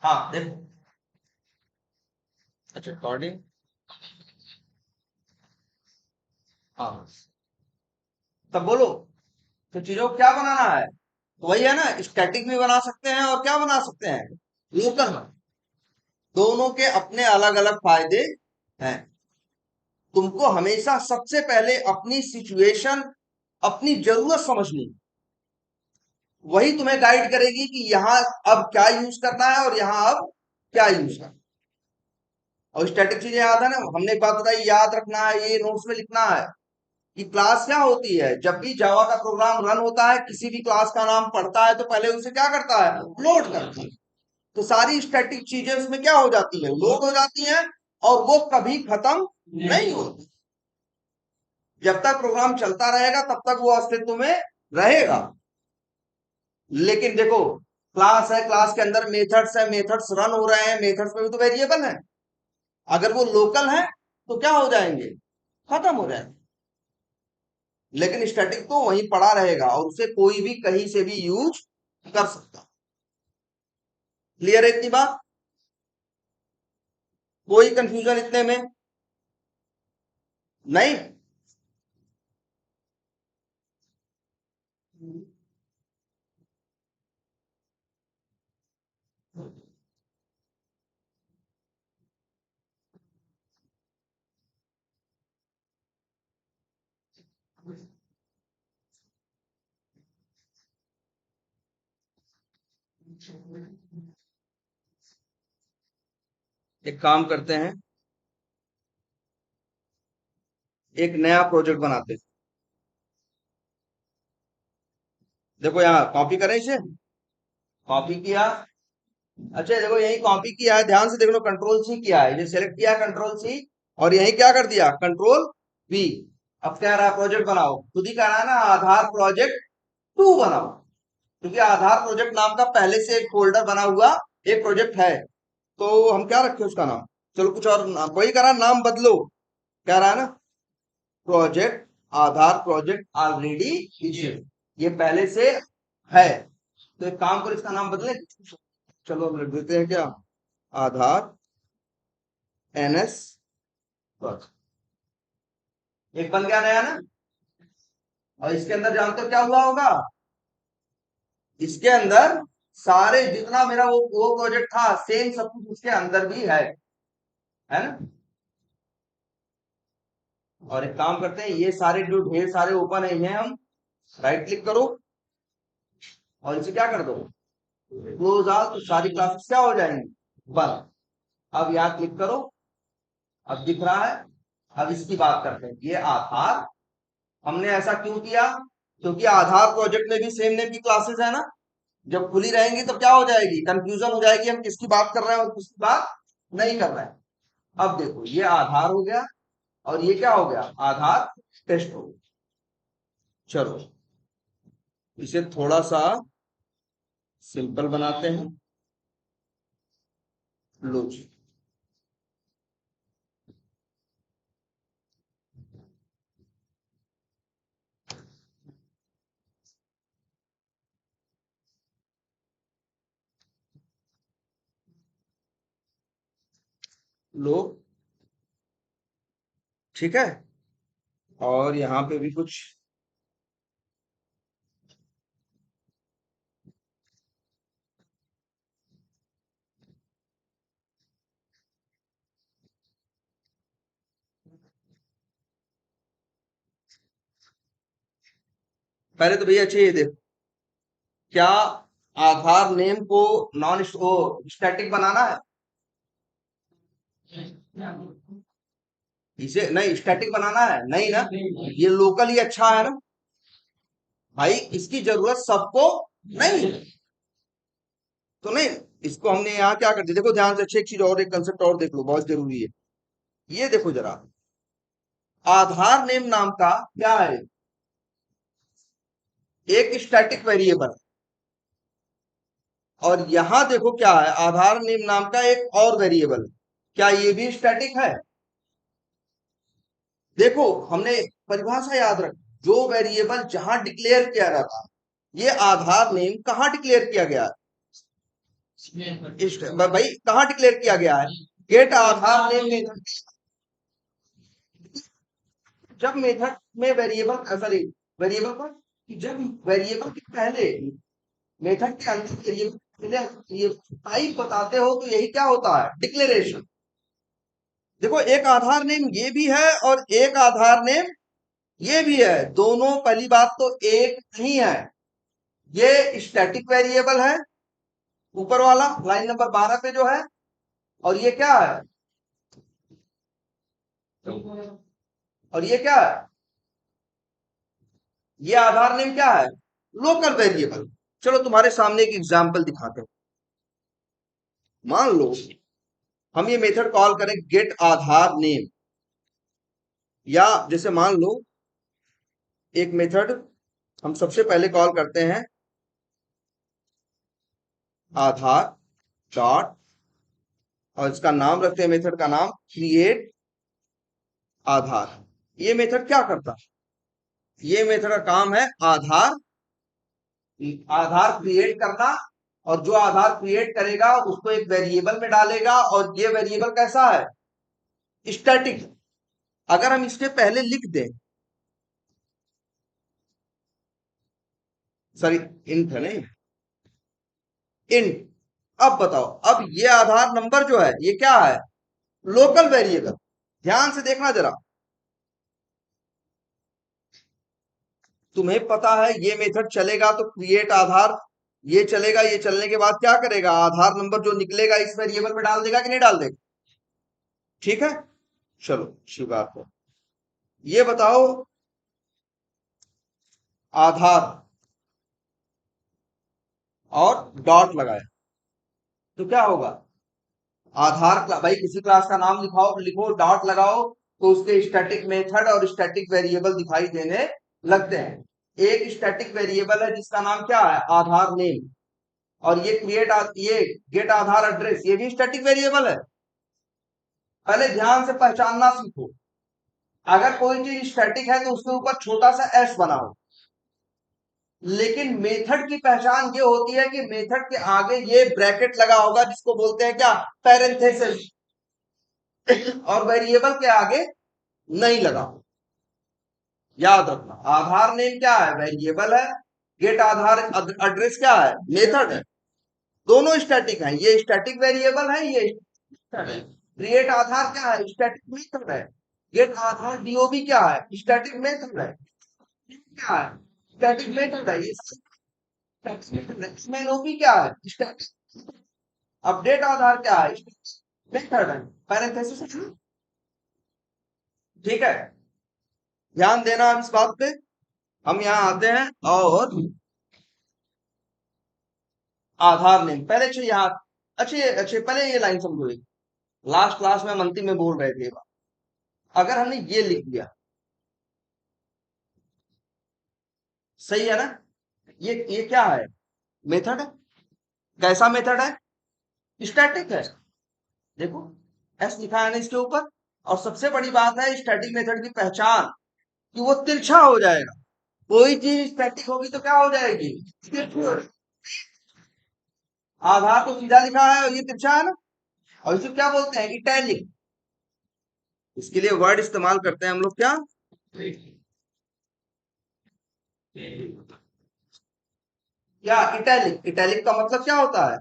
हाँ देखो। अच्छा रिकॉर्डिंग। हाँ तब बोलो। तो चीजों को क्या बनाना है? तो वही है ना, स्टैटिक भी बना सकते हैं और क्या बना सकते हैं, लोकल। दोनों के अपने अलग अलग फायदे हैं। तुमको हमेशा सबसे पहले अपनी सिचुएशन, अपनी जरूरत समझनी, वही तुम्हें गाइड करेगी कि यहाँ अब क्या यूज करना है और यहाँ अब क्या यूज करना है। और स्टैटिक चीजें याद है ना, हमने एक बात बताई, याद रखना है, ये नोट्स में लिखना है कि क्लास क्या होती है। जब भी जावा का प्रोग्राम रन होता है, किसी भी क्लास का नाम पढ़ता है तो पहले उसे क्या करता है, लोड करता है। तो सारी स्टैटिक चीजें उसमें क्या हो जाती है, लोड हो जाती हैं, और वो कभी खत्म नहीं होती। जब तक प्रोग्राम चलता रहेगा तब तक वो अस्तित्व में रहेगा। लेकिन देखो, क्लास है, क्लास के अंदर मेथड्स है, मेथड्स रन हो रहे हैं, मेथड्स में भी तो वेरिएबल है। अगर वो लोकल है तो क्या हो जाएंगे, खत्म हो जाएंगे। लेकिन स्टैटिक तो वहीं पड़ा रहेगा और उसे कोई भी कहीं से भी यूज कर सकता। क्लियर है इतनी बात? कोई कंफ्यूजन इतने में नहीं? एक काम करते हैं, एक नया प्रोजेक्ट बनाते हैं। देखो यहाँ कॉपी करें इसे, कॉपी किया। अच्छा देखो यही कॉपी किया है, ध्यान से देख लो, कंट्रोल सी किया है, ये सेलेक्ट किया कंट्रोल सी, और यही क्या कर दिया, कंट्रोल वी। अब क्या रहा, प्रोजेक्ट बनाओ। खुद ही कह रहा है ना, आधार प्रोजेक्ट 2 बनाओ, क्योंकि आधार प्रोजेक्ट नाम का पहले से एक फोल्डर बना हुआ एक प्रोजेक्ट है। तो हम क्या रखें उसका नाम, चलो कुछ और वही कह रहा है, नाम बदलो, कह रहा है ना, प्रोजेक्ट, आधार प्रोजेक्ट ऑलरेडी इश्यूड, ये पहले से है। तो एक काम करो, इसका नाम बदले। चलो हम लिख देते हैं क्या, आधार एनएस प्रोजेक्ट। एक बन गया नया ना। और इसके अंदर जानते हो क्या हुआ होगा, इसके अंदर सारे जितना मेरा वो प्रोजेक्ट था, सेम सब कुछ उसके अंदर भी है ना। और एक काम करते हैं, ये सारे जो ढेर सारे ओपन है, इन्हें हम राइट क्लिक करो और इसे क्या कर दो, क्लोज आल, तो सारी क्लासेस क्या हो जाएंगी, बंद। अब यहाँ क्लिक करो, अब दिख रहा है। अब इसकी बात करते हैं, ये आधार। हमने ऐसा क्यों किया, क्योंकि आधार प्रोजेक्ट में भी सेम नेम की क्लासेस है ना। जब खुली रहेंगी तो क्या हो जाएगी, कंफ्यूजन हो जाएगी, हम किसकी बात कर रहे हैं और किसकी बात नहीं कर रहे हैं। अब देखो, ये आधार हो गया और ये क्या हो गया, आधार टेस्ट हो गया। चलो इसे थोड़ा सा सिंपल बनाते हैं। लो जी, लो, ठीक है। और यहाँ पे भी कुछ, पहले तो भैया अच्छे ये देखो, क्या आधार नेम को नॉन स्टैटिक बनाना है, इसे नहीं स्टैटिक बनाना है, नहीं ना, ये लोकल ही अच्छा है ना भाई, इसकी जरूरत सबको नहीं है। तो नहीं, इसको हमने यहाँ क्या कर दिया, देखो ध्यान से, अच्छी एक चीज और, एक कंसेप्ट और देख लो, बहुत जरूरी है। ये देखो जरा, आधार नेम नाम का क्या है, एक स्टैटिक वेरिएबल, और यहां देखो क्या है, आधार नेम नाम का एक और वेरिएबल, क्या ये भी स्टैटिक है? देखो हमने परिभाषा याद रख, जो वेरिएबल जहां डिक्लेयर किया जाता है, ये आधार नेम कहाँ डिक्लेयर किया गया है? भाई कहाँ डिक्लेयर किया गया है? गेट आधार नेम मेथड। जब मेथड में वेरिएबल, सॉरी वेरिएबल पर, जब वेरिएबल के पहले मेथड के अंदर वेरिएबल ये टाइप बताते हो तो यही क्या होता है? डिक्लेरेशन। देखो एक आधार नेम ये भी है और एक आधार नेम ये भी है, दोनों पहली बात तो एक नहीं है। ये स्टैटिक वेरिएबल है ऊपर वाला लाइन नंबर 12 पे जो है, और ये क्या है? और ये क्या है? ये आधार नेम क्या है? Local variable. चलो तुम्हारे सामने एक एग्जांपल दिखाते हैं। मान लो हम ये मेथड कॉल करें गेट आधार नेम, या जैसे मान लो एक मेथड हम सबसे पहले कॉल करते हैं आधार डॉट, और इसका नाम रखते हैं, मेथड का नाम क्रिएट आधार। ये मेथड क्या करता है? ये मेथड का काम है आधार आधार क्रिएट करना, और जो आधार क्रिएट करेगा उसको एक वेरिएबल में डालेगा, और ये वेरिएबल कैसा है? स्टैटिक। अगर हम इसके पहले लिख दें, सॉरी इंट है नहीं, इंट। अब बताओ, अब ये आधार नंबर जो है ये क्या है? Local variable. ध्यान से देखना जरा, तुम्हें पता है ये मेथड चलेगा तो क्रिएट आधार ये चलेगा, ये चलने के बाद क्या करेगा? आधार नंबर जो निकलेगा इस वेरिएबल में डाल देगा कि नहीं डाल देगा? ठीक है, चलो अच्छी बात है। ये बताओ आधार और डॉट लगाए तो क्या होगा? भाई किसी क्लास का नाम लिखाओ, लिखो डॉट लगाओ तो उसके स्टैटिक मेथड और स्टैटिक वेरिएबल दिखाई देने लगते हैं। एक स्टैटिक वेरिएबल है जिसका नाम क्या है? आधार नेम। और ये गेट आधार एड्रेस, ये भी स्टैटिक वेरिएबल है। पहले ध्यान से पहचानना सीखो, अगर कोई चीज स्टैटिक है तो उसके ऊपर छोटा सा एस बनाओ, लेकिन मेथड की पहचान ये होती है कि मेथड के आगे ये ब्रैकेट लगा होगा जिसको बोलते हैं क्या? पैरेंथेसिस। और वेरिएबल के आगे नहीं लगा। याद रखना, आधार नेम क्या है? वेरिएबल है। गेट आधार एड्रेस क्या है? मेथड है। दोनों स्टैटिक हैं, ये स्टैटिक वेरिएबल है, ये क्रिएट आधार क्या है? स्टैटिक मेथड है। गेट आधार डीओबी क्या है? स्टैटिक मेथड है। क्या है? स्टैटिक मेथड है। ये इसमें ओपी क्या है? स्टैटिक। अपडेट आधार क्या है? मेथड है, पैरेंथेसिस। ठीक है, ध्यान देना आप इस बात पे। हम यहाँ आते हैं और आधार नेम पहले, अच्छे यहाँ अच्छे अच्छे पहले ये लाइन समझो। लास्ट क्लास में हम अंतिम में बोल रहे थे ये बात। अगर हमने ये लिख दिया, सही है ना? ये क्या है? मेथड है। कैसा मेथड है? स्टैटिक है। देखो एस लिखा है ना इसके ऊपर। और सबसे बड़ी बात है स्टैटिक मेथड की पहचान, कि वो तिरछा हो जाएगा। कोई चीज स्टैटिक होगी तो क्या हो जाएगी? आधार तो सीधा लिखा है और ये तिरछा है ना, और इसे क्या बोलते हैं? इटैलिक। इसके लिए वर्ड इस्तेमाल करते हैं हम लोग, क्या? क्या इटैलिक? इटैलिक का मतलब क्या होता है?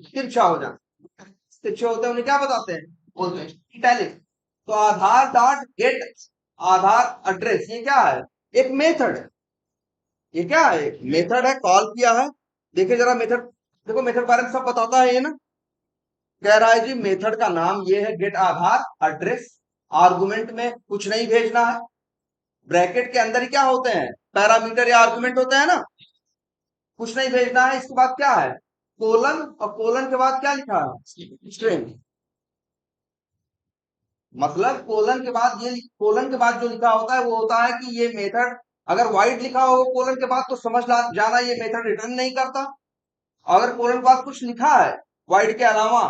तिरछा हो जाना। तिरछे होते हैं उन्हें क्या बताते हैं? बोलते हैं इटैलिक। तो आधार डॉट गेट आधार एड्रेस, ये क्या है? एक मेथड है। ये क्या है? एक मेथड है, कॉल किया है। देखिए जरा मेथड, देखो मेथड बारे में सब बताता है ये ना। कह रहा है जी मेथड का नाम ये है गेट आधार एड्रेस, आर्गुमेंट में कुछ नहीं भेजना है। ब्रैकेट के अंदर ही क्या होते हैं? पैरामीटर या आर्गुमेंट होते हैं ना। कुछ नहीं भेजना है। इसके बाद क्या है? कोलन, और कोलन के बाद क्या लिखा है? स्ट्रिंग। मतलब कोलन के बाद जो लिखा होता है वो होता है कि ये मेथड, अगर वाइड लिखा हो कोलन के बाद तो समझ जाना ये मेथड रिटर्न नहीं करता। अगर कोलन के पास कुछ लिखा है वाइड के अलावा,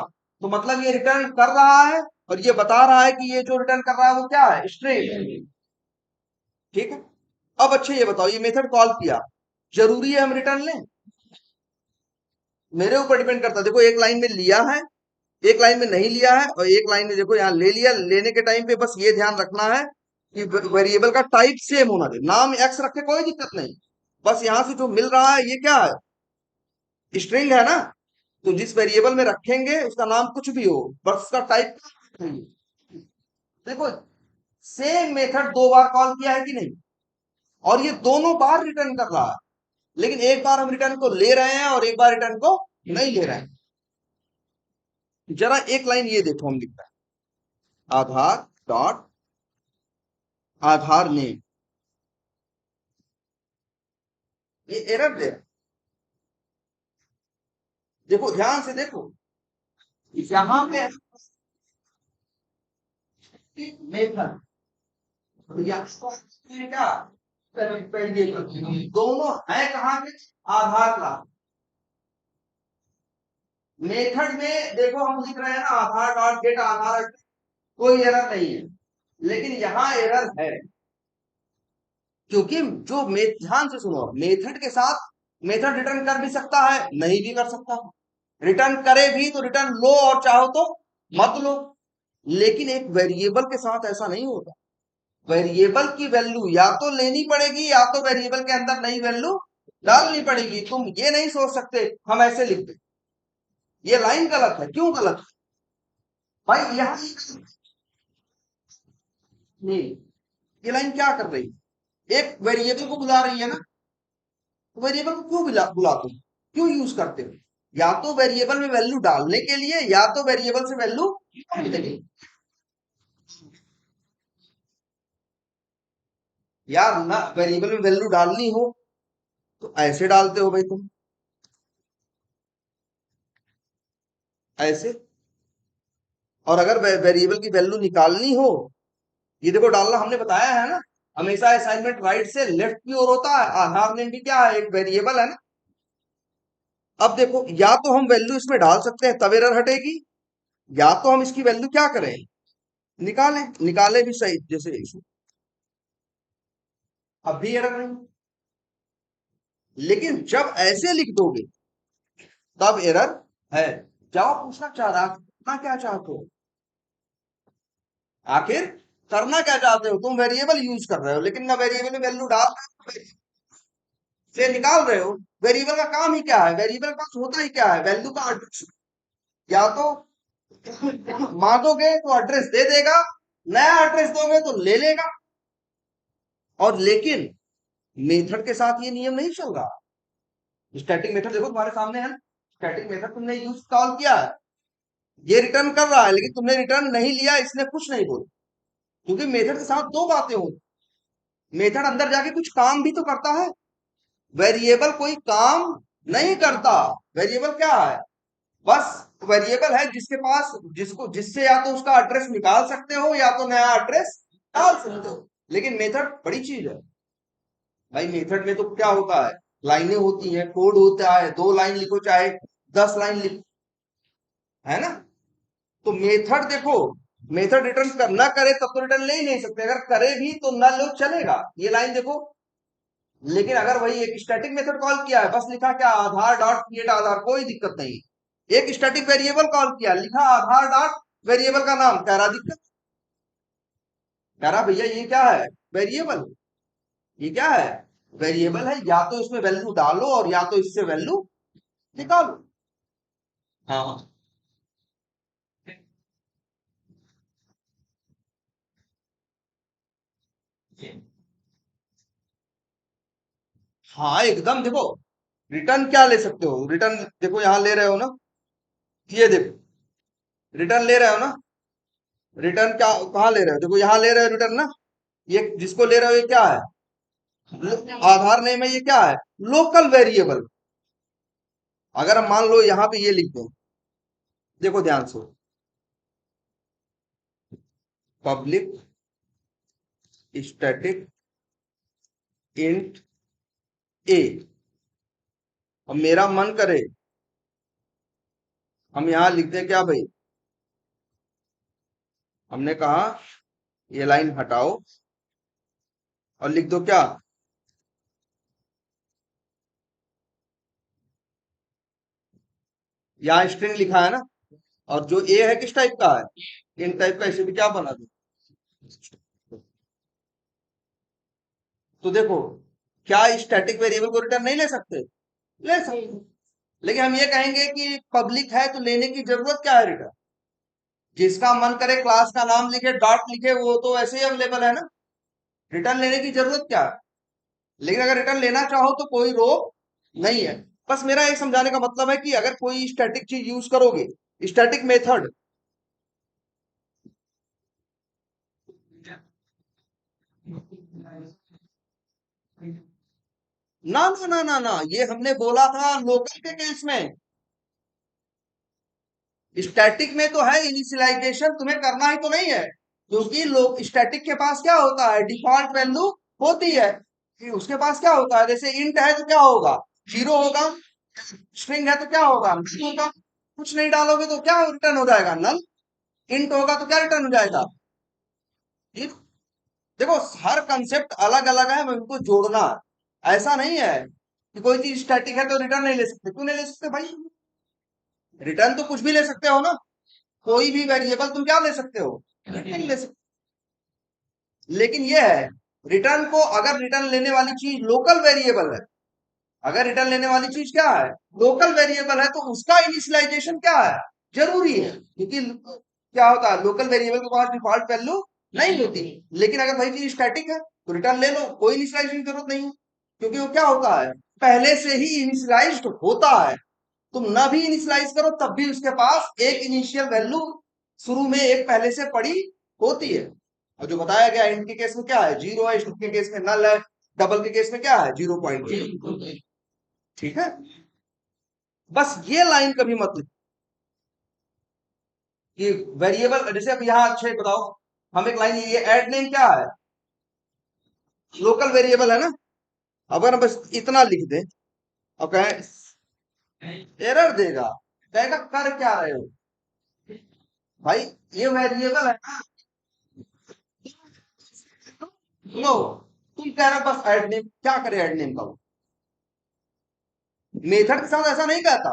तो मतलब ये रिटर्न कर रहा है और ये बता रहा है कि ये जो रिटर्न कर रहा है वो क्या है, स्ट्रिंग है। ठीक है। अब अच्छे ये बताओ, ये मेथड कॉल किया, जरूरी है हम रिटर्न लें? मेरे ऊपर डिपेंड करता है। देखो एक लाइन में लिया है, एक लाइन में नहीं लिया है, और एक लाइन में देखो यहाँ ले लिया। लेने के टाइम पे बस ये ध्यान रखना है कि वेरिएबल का टाइप सेम होना चाहिए। नाम एक्स रखे कोई दिक्कत नहीं, बस यहां से जो मिल रहा है ये क्या है, स्ट्रिंग है ना। तो जिस वेरिएबल में रखेंगे उसका नाम कुछ भी हो, बस उसका टाइप चाहिए। देखो सेम मेथड दो बार कॉल किया है कि नहीं, और ये दोनों बार रिटर्न कर रहा है, लेकिन एक बार हम रिटर्न को ले रहे हैं और एक बार रिटर्न को नहीं ले रहे हैं। जरा एक लाइन ये देखो, हम लिखते हैं आधार डॉट आधार नेम, ये एरर दे रहा है। देखो ध्यान से देखो, यहां पे मेथड क्या, दोनों है कहां के, आधार क्लास। मेथड में देखो हम लिख रहे हैं ना आधार डॉट गेट आधार, कोई एरर नहीं है, लेकिन यहां एरर है क्योंकि जो ध्यान से सुनो, मेथड के साथ मेथड रिटर्न कर भी सकता है, नहीं भी कर सकता। रिटर्न करे भी तो रिटर्न लो और चाहो तो मत लो, लेकिन एक वेरिएबल के साथ ऐसा नहीं होता। वेरिएबल की वैल्यू या तो लेनी पड़ेगी या तो वेरिएबल के अंदर नई वैल्यू डालनी पड़ेगी। तुम ये नहीं सोच सकते हम ऐसे लिख दे, ये लाइन गलत है। क्यों गलत है भाई, यहाँ नहीं, ये लाइन क्या कर रही है, एक वेरिएबल को बुला रही है ना, तो वेरिएबल को क्यों बुलाते हो, क्यों यूज करते हो? या तो वेरिएबल में वैल्यू डालने के लिए या तो वेरिएबल से वैल्यू निकालने के लिए। यार ना वेरिएबल में वैल्यू डालनी हो तो ऐसे डालते हो भाई तुम, ऐसे। और अगर वेरिएबल की वैल्यू निकालनी हो, ये देखो डालना हमने बताया है ना, हमेशा असाइनमेंट राइट से लेफ्ट की ओर होता है। आधार नेम भी क्या है, एक वेरिएबल है ना। अब देखो या तो हम वैल्यू इसमें डाल सकते हैं तब एरर हटेगी, या तो हम इसकी वैल्यू क्या करें, निकालें। निकाले भी सही, जैसे इसमें अब भी एरर नहीं, लेकिन जब ऐसे लिख दोगे तब एरर है। जवाब पूछना चाह रहा, करना क्या चाहते हो, आखिर करना क्या चाहते हो? तुम वेरिएबल यूज कर रहे हो लेकिन ना वेरिएबल में वैल्यू डाल रहे हो, से निकाल रहे हो। वेरिएबल का काम ही क्या है, वेरिएबल का होता ही क्या है, वैल्यू का एड्रेस। या तो मांगोगे तो एड्रेस दे देगा, नया एड्रेस दोगे तो ले लेगा। और लेकिन मेथड के साथ ये नियम नहीं चल रहा। स्टैटिक मेथड देखो तुम्हारे सामने है ना, स्टैटिक मेथड तुमने यूज कॉल किया है, ये रिटर्न कर रहा है, लेकिन तुमने रिटर्न नहीं लिया, इसने कुछ नहीं बोला। क्योंकि मेथड के साथ दो बातें होती, मेथड अंदर जाके कुछ काम भी तो करता है, वेरिएबल कोई काम नहीं करता। वेरिएबल क्या है, बस वेरिएबल है जिसके पास, जिसको जिससे या तो उसका एड्रेस निकाल सकते हो या तो नया एड्रेस डाल सकते हो। लेकिन मेथड बड़ी चीज है भाई। मेथड में तो क्या होता है, लाइनें होती हैं, कोड होता है, 2 लाइन लिखो चाहे 10 लाइन लिखो, है ना। तो मेथड देखो, मेथड रिटर्न करना करे तब तो रिटर्न ले ही नहीं सकते, अगर करे भी तो ना लो चलेगा। ये लाइन देखो, लेकिन अगर वही एक स्टैटिक मेथड कॉल किया है, बस लिखा क्या, आधार डॉट क्रिएट आधार, कोई दिक्कत नहीं। एक स्टैटिक वेरिएबल कॉल किया, लिखा आधार डॉट वेरिएबल का नाम, कह रहा दिक्कत, कह रहा भैया ये क्या है, वेरिएबल, ये क्या है, वेरिएबल है, या तो इसमें वैल्यू डालो और या तो इससे वैल्यू निकालो। हाँ हाँ एकदम। देखो रिटर्न क्या ले सकते हो, रिटर्न देखो यहां ले रहे हो ना, ये देखो रिटर्न ले रहे हो ना, रिटर्न क्या कहाँ ले रहे हो, देखो यहां ले रहे हो रिटर्न ना। ये जिसको ले रहे हो ये क्या है, आधार नेम है, ये क्या है, लोकल वेरिएबल। अगर हम मान लो यहाँ पे ये लिख दो, देखो ध्यान से, पब्लिक स्टैटिक इंट ए, अब मेरा मन करे हम यहां लिखते हैं क्या भाई, हमने कहा ये लाइन हटाओ और लिख दो क्या, यहाँ स्ट्रिंग लिखा है ना, और जो ए है किस टाइप का है, इन टाइप का, इसे भी क्या बना दो। तो देखो, क्या स्टैटिक वेरिएबल को रिटर्न नहीं ले सकते, ले सकते, लेकिन हम ये कहेंगे कि पब्लिक है तो लेने की जरूरत क्या है रिटर्न, जिसका मन करे क्लास का नाम लिखे डॉट लिखे वो तो ऐसे ही अवेलेबल है ना, रिटर्न लेने की जरूरत क्या है। लेकिन अगर रिटर्न लेना चाहो तो कोई रोक नहीं है। बस मेरा ये समझाने का मतलब है कि अगर कोई स्टैटिक चीज यूज करोगे, स्टैटिक मेथड, ना ना ना ना ना, ये हमने बोला था लोकल के केस में, स्टैटिक में तो है इनिशियलाइजेशन, तुम्हें करना ही तो नहीं है, क्योंकि लोग स्टैटिक के पास क्या होता है, डिफॉल्ट वैल्यू होती है, कि उसके पास क्या होता है, जैसे इंट है तो क्या होगा, जीरो होगा, स्ट्रिंग है तो क्या होगा, null होगा, कुछ नहीं डालोगे तो क्या रिटर्न हो जाएगा, नल, इंट होगा तो क्या रिटर्न हो जाएगा, जीरो। देखो, हर कंसेप्ट अलग अलग है, मैं उनको जोड़ना है। ऐसा नहीं है कि कोई चीज स्टैटिक है तो रिटर्न नहीं ले सकते, क्यों नहीं ले सकते भाई, रिटर्न तो कुछ भी ले सकते हो ना, कोई भी वेरिएबल तुम क्या ले सकते हो, रिटर्न ले सकते, लेकिन यह है, रिटर्न को, अगर रिटर्न लेने वाली चीज लोकल वेरिएबल है, अगर रिटर्न लेने वाली चीज क्या है, लोकल वेरिएबल है, तो उसका इनिशियलाइजेशन क्या है, जरूरी है, क्योंकि क्या होता है, लोकल वेरिएबल के पास डिफॉल्ट वैल्यू नहीं होती। लेकिन अगर वही चीज स्टैटिक है तो रिटर्न ले लो, कोई इनिशियलाइजेशन की जरूरत नहीं है, क्योंकि वो क्या होता है, पहले से ही इनिशियलाइज्ड होता है, तुम ना भी इनिशियलाइज करो तब भी उसके पास एक इनिशियल वैल्यू शुरू में एक पहले से पड़ी होती है। और जो बताया गया इंट के केस में क्या है, जीरो है, स्ट्रिंग के केस में नल है, डबल के केस में क्या है, 0.0। ठीक है, बस ये लाइन कभी मत लिखो कि वेरिएबल, जैसे अब यहाँ अच्छे बताओ, हम एक लाइन, ये ऐड नेम क्या है, लोकल वेरिएबल है ना, अगर हम बस इतना लिख दें और कहें, एरर देगा, कहेगा कर क्या रहे हो भाई, ये वेरिएबल है ना, नो, तुम कह रहे हो बस ऐड नेम, क्या करे ऐड नेम का, मेथड के साथ ऐसा नहीं कहता,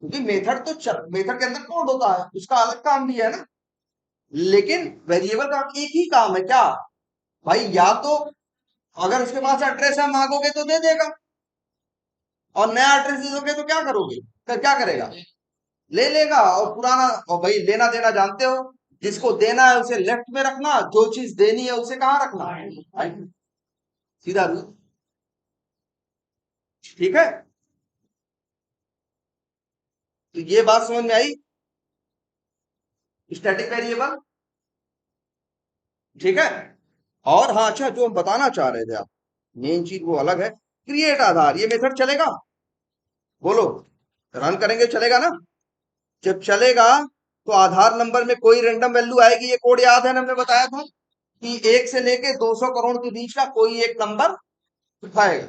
क्योंकि मेथड तो मेथड के अंदर कोड होता है, उसका अलग काम भी है ना, लेकिन वेरिएबल का एक ही काम है क्या भाई, या तो अगर उसके पास एड्रेस है मांगोगे तो दे देगा, और नया एड्रेस दे दोगे तो क्या करोगे, फिर क्या करेगा, ले लेगा, और पुराना, और भाई लेना देना जानते हो, जिसको देना है उसे लेफ्ट में रखना, जो चीज देनी है उसे कहाँ रखना, राइट, सीधा रूल। ठीक है, तो ये बात समझ में आई, स्टैटिक वेरिएबल, ठीक है। और हाँ, अच्छा, जो हम बताना चाह रहे थे आप, मेन चीज वो अलग है, क्रिएट आधार, ये मेथड चलेगा, बोलो, रन करेंगे चलेगा ना, जब चलेगा तो आधार नंबर में कोई रैंडम वैल्यू आएगी, ये कोड याद है ना, हमने बताया था कि 1 से लेके 200 करोड़ के बीच का कोई एक नंबर उठाएगा,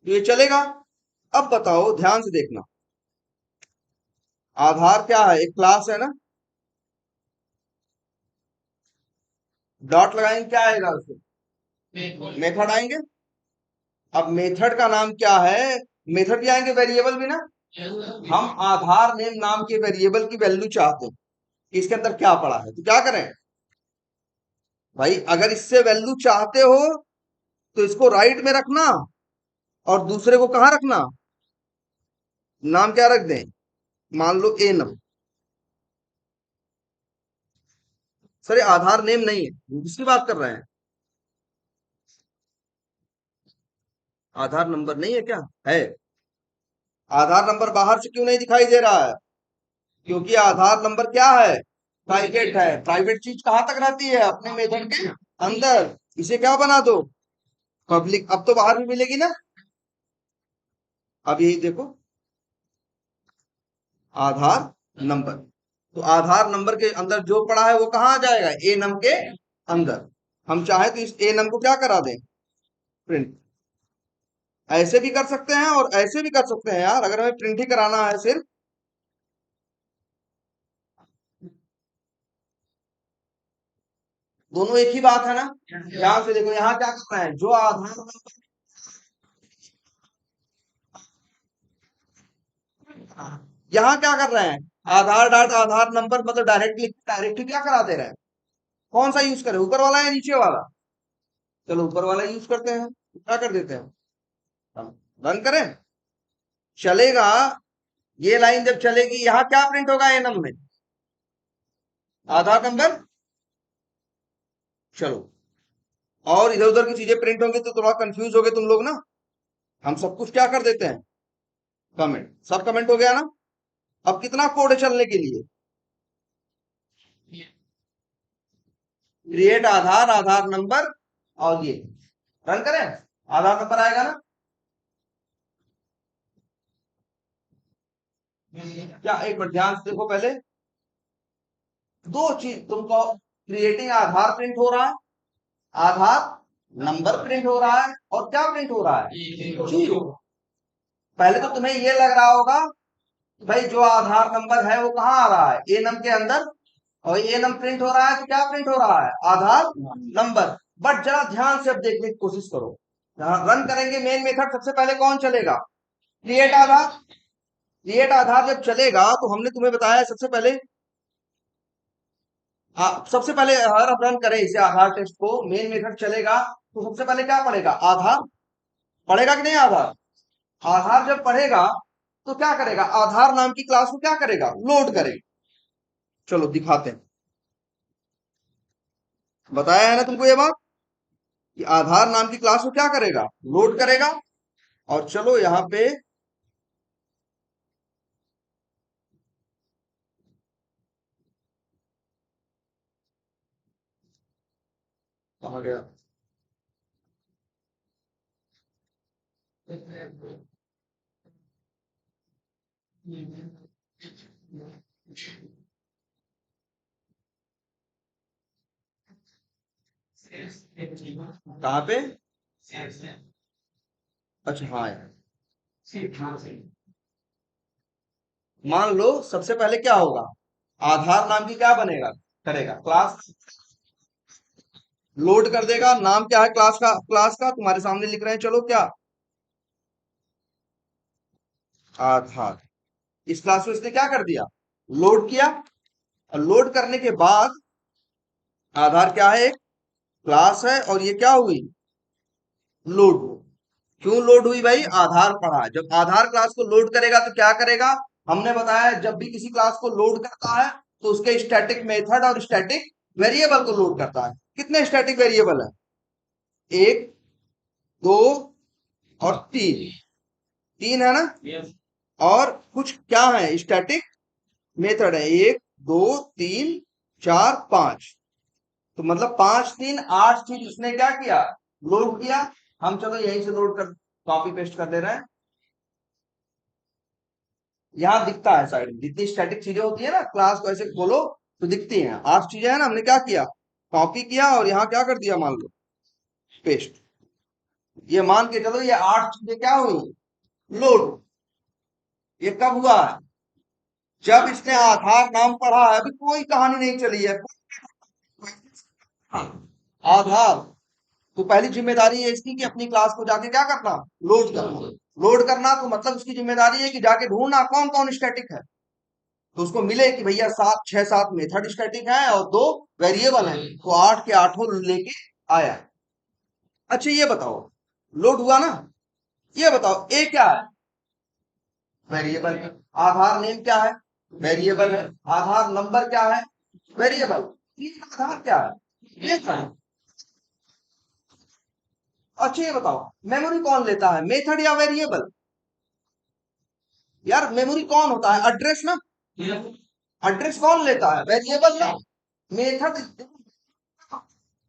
तो ये चलेगा। अब बताओ, ध्यान से देखना, आधार क्या है, एक क्लास है ना, डॉट लगाएंगे क्या आएगा उसमें, मेथड आएंगे। अब मेथड का नाम क्या है, मेथड भी आएंगे, वेरिएबल भी ना, हम आधार नेम नाम के वेरिएबल की वैल्यू चाहते हैं कि इसके अंदर क्या पड़ा है, तो क्या करें भाई, अगर इससे वैल्यू चाहते हो तो इसको राइट में रखना, और दूसरे को कहाँ रखना, नाम क्या रख दें, मान लो ए नम, सर ये आधार नेम नहीं है, दूसरी बात कर रहे हैं, आधार नंबर नहीं है क्या, है, आधार नंबर बाहर से क्यों नहीं दिखाई दे रहा है, क्योंकि आधार नंबर क्या है, प्राइवेट है, प्राइवेट चीज कहां तक रहती है, अपने मेथड के अंदर, इसे क्या बना दो, पब्लिक, अब तो बाहर भी मिलेगी ना। अब यही देखो, आधार नंबर, तो आधार नंबर के अंदर जो पड़ा है वो कहाँ आ जाएगा, ए नम के अंदर, हम चाहे तो इस ए नम को क्या करा दें, प्रिंट, ऐसे भी कर सकते हैं और ऐसे भी कर सकते हैं यार, अगर हमें प्रिंट ही कराना है सिर्फ। दोनों एक ही बात है ना। ध्यान से देखो, यहाँ क्या कर रहे हैं, जो आधार नंबर, यहाँ क्या कर रहे हैं, आधार डॉट आधार नंबर, मतलब डायरेक्टली डायरेक्टली क्या करा दे रहे हैं। कौन सा यूज करें, ऊपर वाला या नीचे वाला। चलो ऊपर वाला यूज करते हैं, क्या कर देते हैं, हम रन करें, चलेगा। ये लाइन जब चलेगी, यहाँ क्या प्रिंट होगा एनम में, आधार नंबर। चलो, और इधर उधर की चीजें प्रिंट होंगी तो थोड़ा कंफ्यूज हो गए तुम लोग ना। हम सब कुछ क्या कर देते हैं, कमेंट, सब कमेंट हो गया ना। अब कितना कोड है चलने के लिए, क्रिएट आधार, आधार नंबर, और ये रन करें, आधार नंबर आएगा ना। क्या, एक बार ध्यान से देखो पहले, दो चीज तुमको, क्रिएटिंग आधार प्रिंट हो रहा है, आधार नंबर प्रिंट हो रहा है, और क्या प्रिंट हो रहा है, जीरो। पहले तो तुम्हें ये लग रहा होगा कि भाई जो आधार नंबर है वो कहाँ आ रहा है, ए नम के अंदर, और ए नम प्रिंट हो रहा है, तो क्या प्रिंट हो रहा है, आधार नंबर। बट जरा ध्यान से अब देखने की कोशिश करो, रन करेंगे मेन मेथड, सबसे पहले कौन चलेगा, क्रिएट आधार। क्रिएट आधार जब चलेगा तो हमने तुम्हें बताया सबसे पहले, सबसे पहले अगर हम रन करें इसे आधार टेस्ट को, मेन मेथड चलेगा तो सबसे पहले क्या पढ़ेगा, आधार पढ़ेगा कि नहीं, आधार। आधार जब पढ़ेगा तो क्या करेगा, आधार नाम की क्लास को क्या करेगा, लोड करेगा। चलो दिखाते हैं, बताया है ना तुमको ये बात, कि आधार नाम की क्लास को क्या करेगा, लोड करेगा। और चलो यहाँ पे, कहाँ गया, कहाँ पे, अच्छा हाँ यार, मान लो सबसे पहले क्या होगा, आधार नाम की क्या बनेगा, करेगा क्लास, लोड कर देगा। नाम क्या है क्लास का, क्लास का तुम्हारे सामने लिख रहे हैं, चलो क्या, आधार। इस क्लास को इसने क्या कर दिया, लोड किया। और लोड करने के बाद, आधार क्या है, एक क्लास है, और ये क्या हुई, लोड हो। क्यों लोड हुई भाई, आधार पढ़ा। जब आधार क्लास को लोड करेगा तो क्या करेगा, हमने बताया जब भी किसी क्लास को लोड करता है तो उसके स्टैटिक मेथड और स्टैटिक वेरिएबल को लोड करता है। कितने स्टैटिक वेरिएबल है, एक, दो, और तीन, तीन है ना। और कुछ क्या है, स्टैटिक मेथड है, एक, दो, तीन, चार, पांच। तो मतलब पांच, तीन, आठ चीज उसने क्या किया, लोड किया। हम चलो यहीं से लोड कर, कॉपी पेस्ट कर दे रहे हैं। यहाँ दिखता है साइड में जितनी स्टैटिक चीजें होती है ना, क्लास को ऐसे खोलो तो दिखती हैं, आठ चीजें हैं ना, हमने क्या किया, कॉपी किया, और यहाँ क्या कर दिया, मान लो पेस्ट। ये मान के चलो ये आठ चीजें क्या हुई, लोड। ये कब हुआ है, जब इसने आधार नाम पढ़ा है, अभी कोई कहानी नहीं चली है। आधार, तो पहली जिम्मेदारी है इसकी कि अपनी क्लास को जाके क्या करना, लोड करना। लोड करना तो मतलब उसकी जिम्मेदारी है कि जाके ढूंढना कौन कौन स्टैटिक है, तो उसको मिले कि भैया सात, छह सात मेथड स्टैटिक है और दो वेरिएबल है, तो आठ के आठों लेके आया। अच्छा ये बताओ, लोड हुआ ना, ये बताओ ए क्या है, वेरिएबल है। आधार नेम क्या है, वेरिएबल है। आधार नंबर क्या है, वेरिएबल। आधार क्या है, ये क्या है। अच्छा ये बताओ, मेमोरी कौन लेता है, मेथड या वेरिएबल। यार मेमोरी कौन होता है, एड्रेस ना, एड्रेस कौन लेता है, वेरिएबल ना। मेथड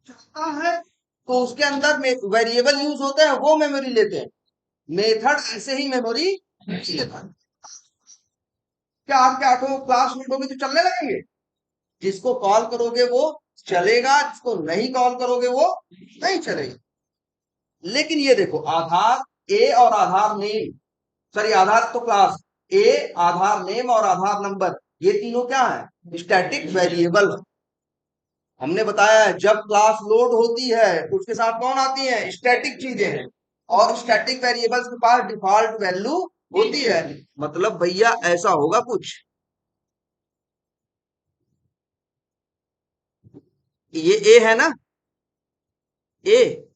चलता है तो उसके अंदर वेरिएबल यूज होते हैं, वो मेमोरी लेते हैं। मेथड ऐसे ही मेमोरी नहीं लेता। क्या आपके आठों क्लास में तो चलने लगेंगे, जिसको कॉल करोगे वो चलेगा, जिसको नहीं कॉल करोगे वो नहीं चलेगा। लेकिन ये देखो, आधार ए और आधार नेम, सॉरी आधार तो क्लास, ए आधार नेम और आधार नंबर, ये तीनों क्या है, स्टैटिक वेरिएबल। हमने बताया है जब क्लास लोड होती है तो उसके साथ कौन आती है, स्टैटिक चीजें, और स्टैटिक वेरिएबल्स के पास डिफॉल्ट वैल्यू होती है। मतलब भैया ऐसा होगा कुछ, ये ए है ना, ए,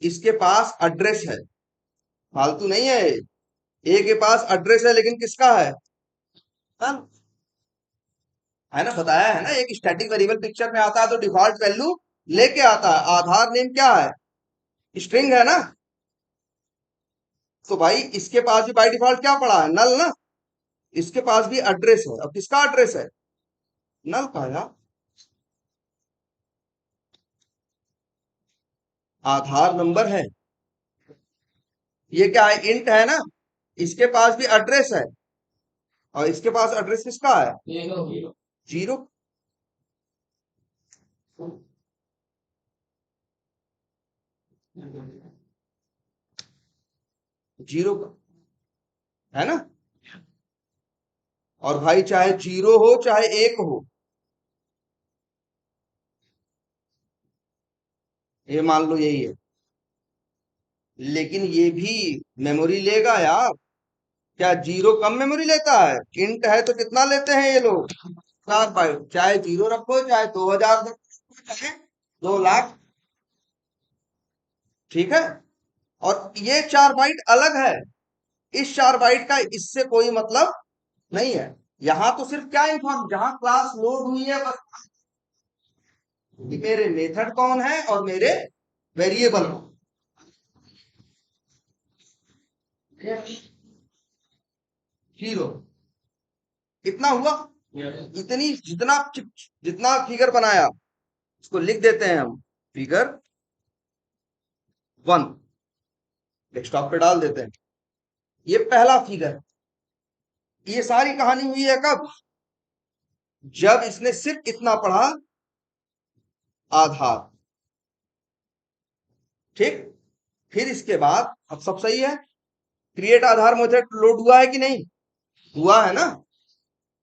इसके पास एड्रेस है, फालतू नहीं है, ए के पास एड्रेस है लेकिन किसका है, है ना, बताया है ना, एक स्टैटिक वेरिएबल पिक्चर में आता है तो डिफॉल्ट वैल्यू लेके आता है। आधार नेम क्या है, स्ट्रिंग है ना, तो भाई इसके पास भी बाय डिफॉल्ट क्या पड़ा है, नल ना, इसके पास भी एड्रेस है। अब किसका एड्रेस है, नल का यार, आधार नंबर है, ये क्या है, इंट है ना, इसके पास भी एड्रेस है, और इसके पास एड्रेस किसका है, जीरो, जीरो का, है ना। और भाई चाहे जीरो हो चाहे एक हो, ये मान लो यही है, लेकिन ये भी मेमोरी लेगा यार, क्या जीरो कम मेमोरी लेता है, इंट है तो कितना लेते हैं ये लोग, 4 बाइट, चाहे जीरो रखो चाहे 2000 रखो चाहे 2 लाख, ठीक है। और ये 4 बाइट अलग है, इस 4 बाइट का इससे कोई मतलब नहीं है। यहां तो सिर्फ क्या इन्फॉर्म, जहां क्लास लोड हुई है बस, कि मेरे मेथड कौन है और मेरे वेरिएबल कौन, जीरो, इतना हुआ, इतनी जितना जितना फिगर बनाया इसको लिख देते हैं हम, फिगर 1 डेस्कटॉप पे डाल देते हैं, ये पहला फिगर। ये सारी कहानी हुई है कब, जब इसने सिर्फ इतना पढ़ा, आधार, ठीक। फिर इसके बाद अब सब सही है, क्रिएट आधार मेथड लोड हुआ है कि नहीं, हुआ है ना,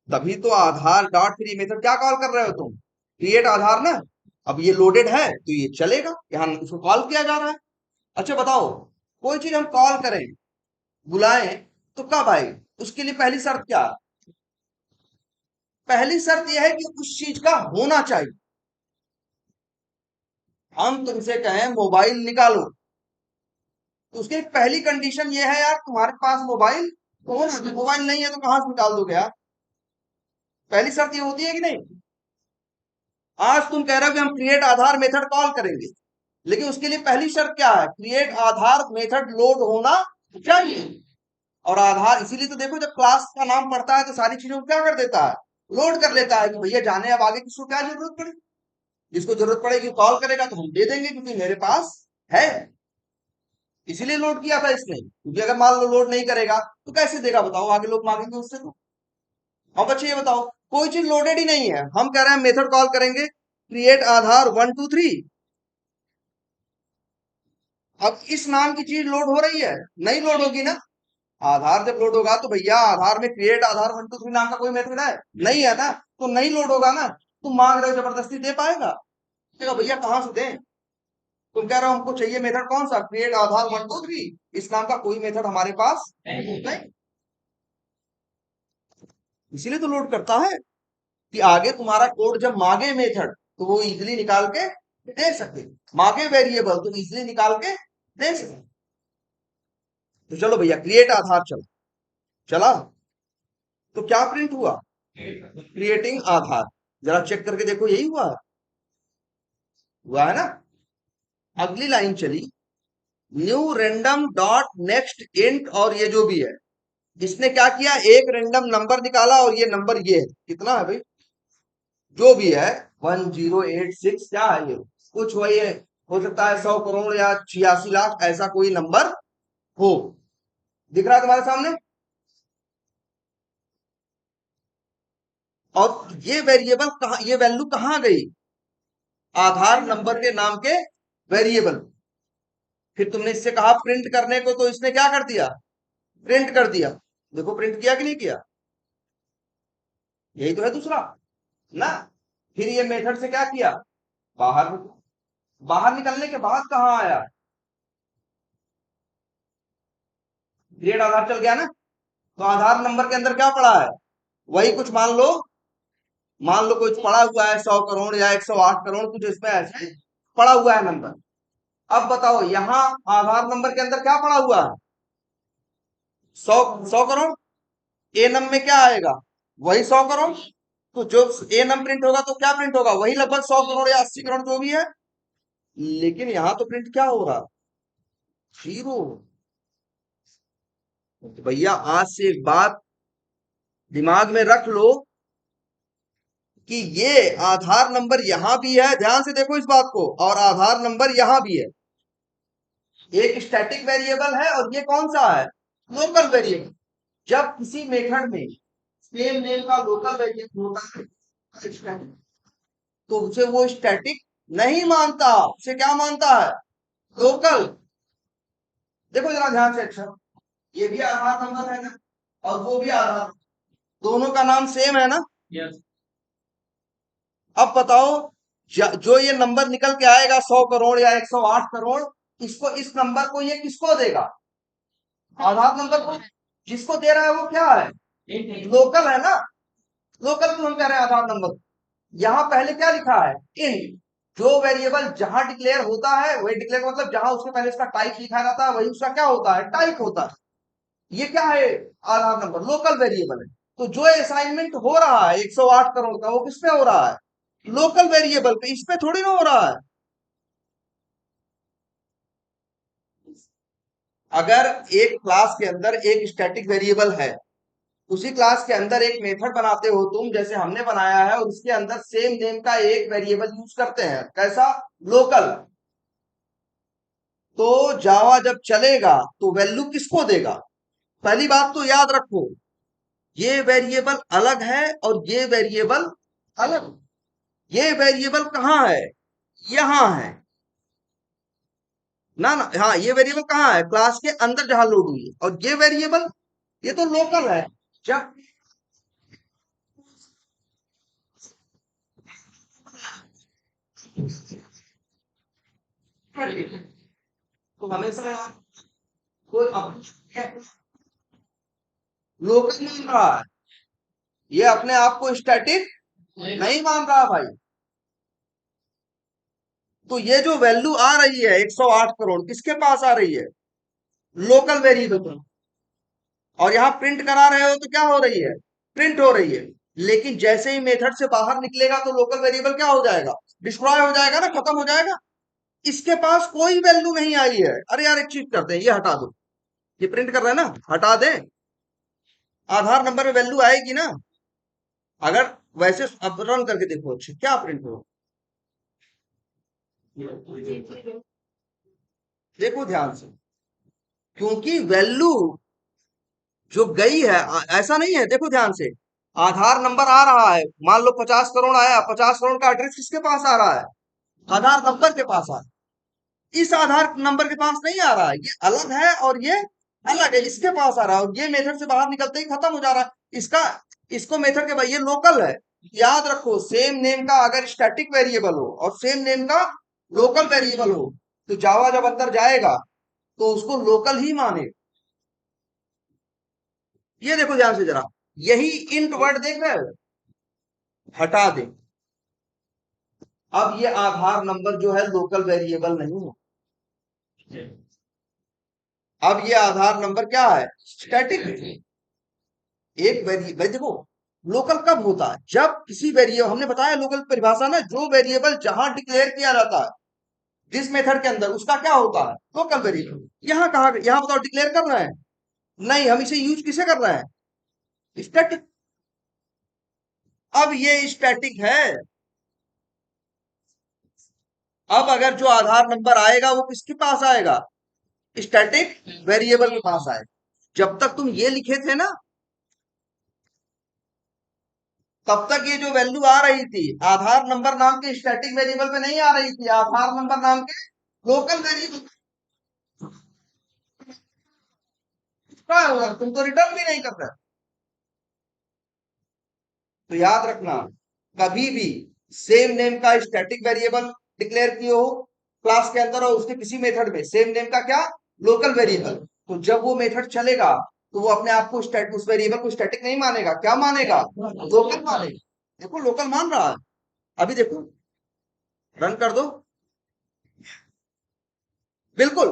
तभी तो आधार डॉट फ्री मेथड क्या कॉल कर रहे हो तुम, क्रिएट आधार ना। अब ये लोडेड है तो ये चलेगा, यहाँ उसको कॉल किया जा रहा है। अच्छा बताओ, कोई चीज हम कॉल करें, बुलाएं, तो कब आए, उसके लिए पहली शर्त क्या है, पहली शर्त यह है कि उस चीज का होना चाहिए। हम तुमसे कहें मोबाइल निकालो, तो उसकी पहली कंडीशन ये है यार तुम्हारे पास मोबाइल होना चाहिए, मोबाइल नहीं है तो कहां से निकाल दोगे यार, पहली शर्त ये होती है कि नहीं। आज तुम कह रहे हो कि हम क्रिएट आधार मेथड कॉल करेंगे, लेकिन उसके लिए पहली शर्त क्या है, क्रिएट आधार मेथड लोड होना चाहिए। और आधार इसीलिए तो देखो जब क्लास का नाम पड़ता है तो सारी चीजों को क्या कर देता है, लोड कर लेता है, कि भैया जाने अब आगे किसको क्या जरूरत पड़े, जिसको जरूरत पड़ेगी कॉल करेगा तो हम दे देंगे क्योंकि मेरे पास है, इसीलिए लोड किया था इसने, क्योंकि अगर मान लो लोड नहीं करेगा तो कैसे देगा बताओ, आगे लोग मांगेंगे उससे तो। अब बच्चे ये बताओ, कोई चीज लोडेड ही नहीं है, हम कह रहे हैं मेथड कॉल करेंगे क्रिएट आधार 1 2 3, अब इस नाम की चीज लोड हो रही है, नहीं लोड होगी ना, आधार जब लोड होगा तो भैया आधार में क्रिएट आधार 1 2 3 नाम का कोई मेथड है, नहीं है ना, तो नहीं लोड होगा ना, तुम मांग रहे हो जबरदस्ती दे पाएगा, देखो भैया कहां से दें, तुम कह रहे हो हमको चाहिए मेथड कौन सा, क्रिएट आधार 1 2 3, इस नाम का कोई मेथड हमारे पास नहीं, इसीलिए तो लोड करता है, कि आगे तुम्हारा कोड जब मांगे मेथड तो वो इजिली निकाल के दे सके, मांगे वेरिएबल तो इजिली निकाल के दे सके। तो चलो भैया क्रिएट आधार चला, चला, तो क्या प्रिंट हुआ, क्रिएटिंग आधार, जरा चेक करके देखो यही हुआ है ना। अगली लाइन चली, new random dot next int, और ये जो भी है इसने क्या किया, एक रेंडम नंबर निकाला, और ये नंबर ये है, कितना है भाई, जो भी है 1086, क्या है ये, कुछ हो, ये हो सकता है 100 करोड़ या 86 लाख, ऐसा कोई नंबर हो, दिख रहा है तुम्हारे सामने। और ये वेरिएबल कहा, ये वैल्यू कहां गई, आधार नंबर के नाम के वेरिएबल, फिर तुमने इससे कहा प्रिंट करने को, तो इसने क्या कर दिया, प्रिंट कर दिया। देखो प्रिंट किया कि नहीं किया, यही तो है दूसरा ना। फिर ये मेथड से क्या किया, बाहर, बाहर निकलने के बाद कहाँ आया, ग्रेड आधार चल गया ना। तो आधार नंबर के अंदर क्या पड़ा है, वही कुछ मान लो कुछ पड़ा हुआ है 100 करोड़ या 108 करोड़, कुछ इसमें ऐसे पड़ा हुआ है नंबर। अब बताओ यहाँ आधार नंबर के अंदर क्या पड़ा हुआ है, 100 करोड़। ए नम में क्या आएगा, वही 100 करोड़। तो जो ए नम प्रिंट होगा तो क्या प्रिंट होगा, वही लगभग 100 करोड़ या 80 करोड़ जो भी है। लेकिन यहाँ तो प्रिंट क्या हो रहा, जीरो। तो भैया आज से एक बात दिमाग में रख लो कि ये आधार नंबर यहां भी है, ध्यान से देखो इस बात को, और आधार नंबर यहां भी है। एक स्टैटिक वेरिएबल है और ये कौन सा है, लोकल वेरिएबल। जब किसी मेथड में सेम नेम का लोकल वेरिएबल होता है तो उसे वो स्टैटिक नहीं मानता, उसे क्या मानता है, लोकल। देखो जरा ध्यान से, अच्छा ये भी आधार नंबर है ना, और वो भी आधार, दोनों का नाम सेम है ना। अब बताओ जो ये नंबर निकल के आएगा 100 करोड़ या 108 करोड़, इसको, इस नंबर को ये किसको देगा, आधार नंबर को। जिसको दे रहा है वो क्या है, लोकल है ना। लोकल क्यों हम कह रहे हैं आधार नंबर, यहाँ पहले क्या लिखा है, इन। जो वेरिएबल जहां डिक्लेयर होता है वही डिक्लेयर, मतलब जहां उसके पहले उसका टाइप लिखा जाता है वही उसका क्या होता है, टाइप होता है। ये क्या है, आधार नंबर लोकल वेरिएबल है। तो जो असाइनमेंट हो रहा है 108 करोड़ का, वो किस पे हो रहा है, लोकल वेरिएबल पे, इस पे थोड़ी ना हो रहा है। अगर एक क्लास के अंदर एक स्टैटिक वेरिएबल है, उसी क्लास के अंदर एक मेथड बनाते हो तुम, जैसे हमने बनाया है, और उसके अंदर सेम नेम का एक वेरिएबल यूज करते हैं, कैसा, लोकल। तो जावा जब चलेगा तो वैल्यू किसको देगा, पहली बात तो याद रखो, ये वेरिएबल अलग है और ये वेरिएबल अलग। ये वेरिएबल कहाँ है, यहां है ना, ना हाँ, ये वेरिएबल कहाँ है, क्लास के अंदर जहां लोड हुई है, और ये वेरिएबल ये तो लोकल है। जब तो हमेशा कोई लोकल मान रहा है, ये अपने आप को स्टैटिक नहीं मान रहा भाई। तो ये जो वैल्यू आ रही है 108 करोड़, किसके पास आ रही है, लोकल वेरिएबल पर। और यहां प्रिंट करा रहे हो तो क्या हो रही है, प्रिंट हो रही है। लेकिन जैसे ही मेथड से बाहर निकलेगा तो लोकल वेरिएबल क्या हो जाएगा, डिस्ट्रॉय हो जाएगा ना, खत्म हो जाएगा। इसके पास कोई वैल्यू नहीं आई है। अरे यार एक चीज करते हैं, ये हटा दो, ये प्रिंट कर रहे हैं ना, हटा दें। आधार नंबर में वैल्यू आएगी ना, अगर वैसे अब रन करके देखो, अच्छे क्या प्रिंट हो, देखो ध्यान से, क्योंकि वैल्यू जो गई है, ऐसा नहीं है, देखो ध्यान से, आधार नंबर आ रहा है, मान लो 50 करोड़ आया, 50 करोड़ का एड्रेस किसके पास आ रहा है, आधार नंबर के पास आ रहा है। इस आधार नंबर के पास नहीं आ रहा है, ये अलग है और ये अलग है, इसके पास आ रहा है, और ये मेथड से बाहर निकलते ही खत्म हो जा रहा है इसका। इसको मेथड के भाई, ये लोकल है। याद रखो, सेम नेम का अगर स्टैटिक वेरिएबल हो और सेम नेम का लोकल वेरिएबल हो, तो जावा जब अंदर जाएगा तो उसको लोकल ही माने। ये देखो ध्यान से जरा, यही इंट वर्ड देख रहे हो, हटा दे। अब ये आधार नंबर जो है लोकल वेरिएबल नहीं है, अब ये आधार नंबर क्या है, स्टैटिक है। एक वेरिएबल देखो, लोकल कब होता है, जब किसी वेरिएबल, हमने बताया लोकल परिभाषा ना, जो वेरिएबल जहां डिक्लेयर किया जाता है जिस मेथड के अंदर, उसका क्या होता है, लोकल वेरिएबल। यहाँ कहा, यहाँ बताओ डिक्लेयर कर रहे हैं, नहीं, हम इसे यूज किसे कर रहे हैं, स्टैटिक। अब ये स्टैटिक है। अब अगर जो आधार नंबर आएगा वो किसके पास आएगा, स्टैटिक वेरिएबल के पास आएगा। जब तक तुम ये लिखे थे ना, तब तक ये जो वैल्यू आ रही थी आधार नंबर नाम के स्टैटिक वेरिएबल पे नहीं आ रही थी, आधार नंबर नाम के लोकल वेरिएबल। क्या होगा, तुम तो रिटर्न भी नहीं कर रहे। तो याद रखना, कभी भी सेम नेम का स्टैटिक वेरिएबल डिक्लेयर किए हो क्लास के अंदर और उसके किसी मेथड में सेम नेम का क्या, लोकल वेरिएबल, तो जब वो मेथड चलेगा तो वो अपने आप को उस वेरिएबल को स्टैटिक नहीं मानेगा, क्या मानेगा, लोकल मानेगा। देखो लोकल मान रहा है। अभी देखो, रन कर दो, बिल्कुल।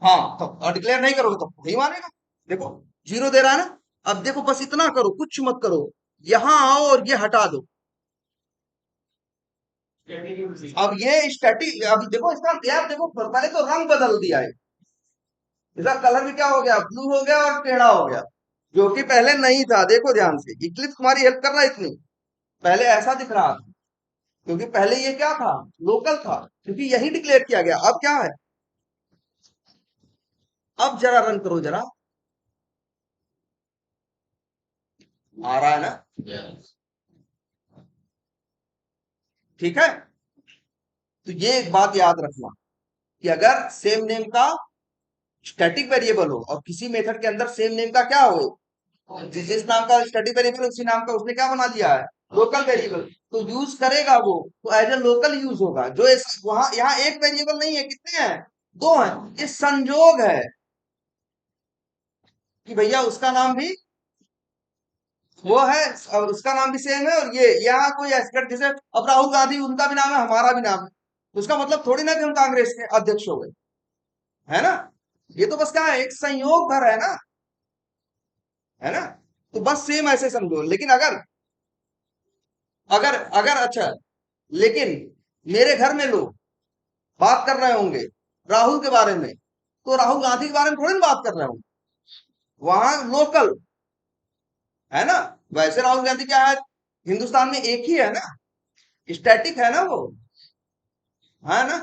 हाँ, तो डिक्लेयर नहीं करोगे तो नहीं मानेगा। देखो, जीरो दे रहा है ना। अब देखो, बस इतना करो, कुछ मत करो, यहां आओ और ये हटा दो। अब ये स्टैटिक, अब देखो इसका यार, देखो पहले तो रंग बदल दिया है, इसका कलर भी क्या हो गया, ब्लू हो गया और टेढ़ा हो गया, जो कि पहले नहीं था। देखो ध्यान से, इक्लिप्स तुम्हारी हेल्प कर रहा है इतनी। पहले ऐसा दिख रहा था, क्योंकि पहले ये क्या था, लोकल था, क्योंकि यही डिक्लेयर किया गया। अब क्या है, अब जरा रन करो जरा, आ रहा है ना, ठीक है। तो ये एक बात याद रखना कि अगर सेम नेम का स्टैटिक वेरिएबल हो और किसी मेथड के अंदर सेम नेम का क्या हो, जिस नाम का स्टैटिक वेरिएबल उसी नाम का उसने क्या बना लिया है, लोकल वेरिएबल, तो यूज करेगा वो, तो एज ए लोकल यूज होगा। जो वहां यहाँ एक वेरिएबल नहीं है, कितने हैं, दो हैं। ये संजोग है कि भैया उसका नाम भी वो है और उसका नाम भी सेम है, और ये यहाँ कोई एस्पेक्ट, जैसे अब राहुल गांधी उनका भी नाम है, हमारा भी नाम है, तो उसका मतलब थोड़ी ना कि हम कांग्रेस के अध्यक्ष हो गए, है ना। ये तो बस क्या है, एक संयोग भर है ना, है ना। तो बस सेम ऐसे समझो। लेकिन अगर अगर अगर अच्छा, लेकिन मेरे घर में लोग बात कर रहे होंगे राहुल के बारे में, तो राहुल गांधी के बारे में थोड़ी ना बात कर रहे होंगे, वहां लोकल, है ना। वैसे राहुल गांधी क्या है, हिंदुस्तान में एक ही है ना, स्टैटिक है ना वो, है ना।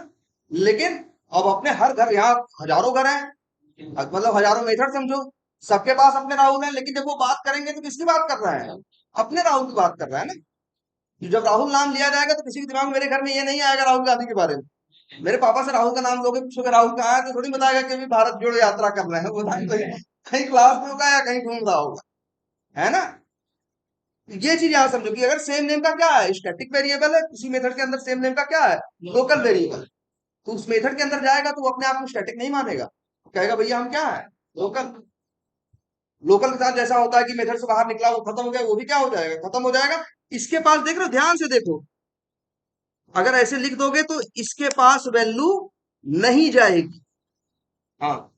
लेकिन अब अपने हर घर, यहाँ हजारों घर हैं, मतलब हजारों मेथड समझो, सबके पास अपने राहुल हैं, लेकिन जब वो बात करेंगे तो किसकी बात कर रहे हैं, अपने राहुल की बात कर रहे हैं ना। कि जब राहुल नाम लिया जाएगा तो किसी के दिमाग में, मेरे घर में ये नहीं आएगा राहुल गांधी के बारे में। मेरे पापा से राहुल का नाम लोगे, पूछोगे राहुल कहाँ है, तो थोड़ी बताएगा कि अभी भारत जोड़ो यात्रा कर रहे हैं, वो कहीं क्लास में होगा या कहीं घूम रहा होगा, है ना। ये चीज यहाँ समझो कि अगर सेम नेम का क्या है, स्टैटिक वेरिएबल है, किसी मेथड के अंदर सेम नेम का क्या है, लोकल वेरिएबल, तो उस मेथड के अंदर जाएगा तो वो अपने आप को स्टैटिक नहीं मानेगा, कहेगा भैया हम क्या है, लोकल। लोकल के साथ जैसा होता है कि मेथड से बाहर निकला वो खत्म हो गया, वो भी क्या हो जाएगा, खत्म हो जाएगा। इसके पास देख रहे हो, ध्यान से देखो, अगर ऐसे लिख दोगे तो इसके पास वैल्यू नहीं जाएगी। हाँ,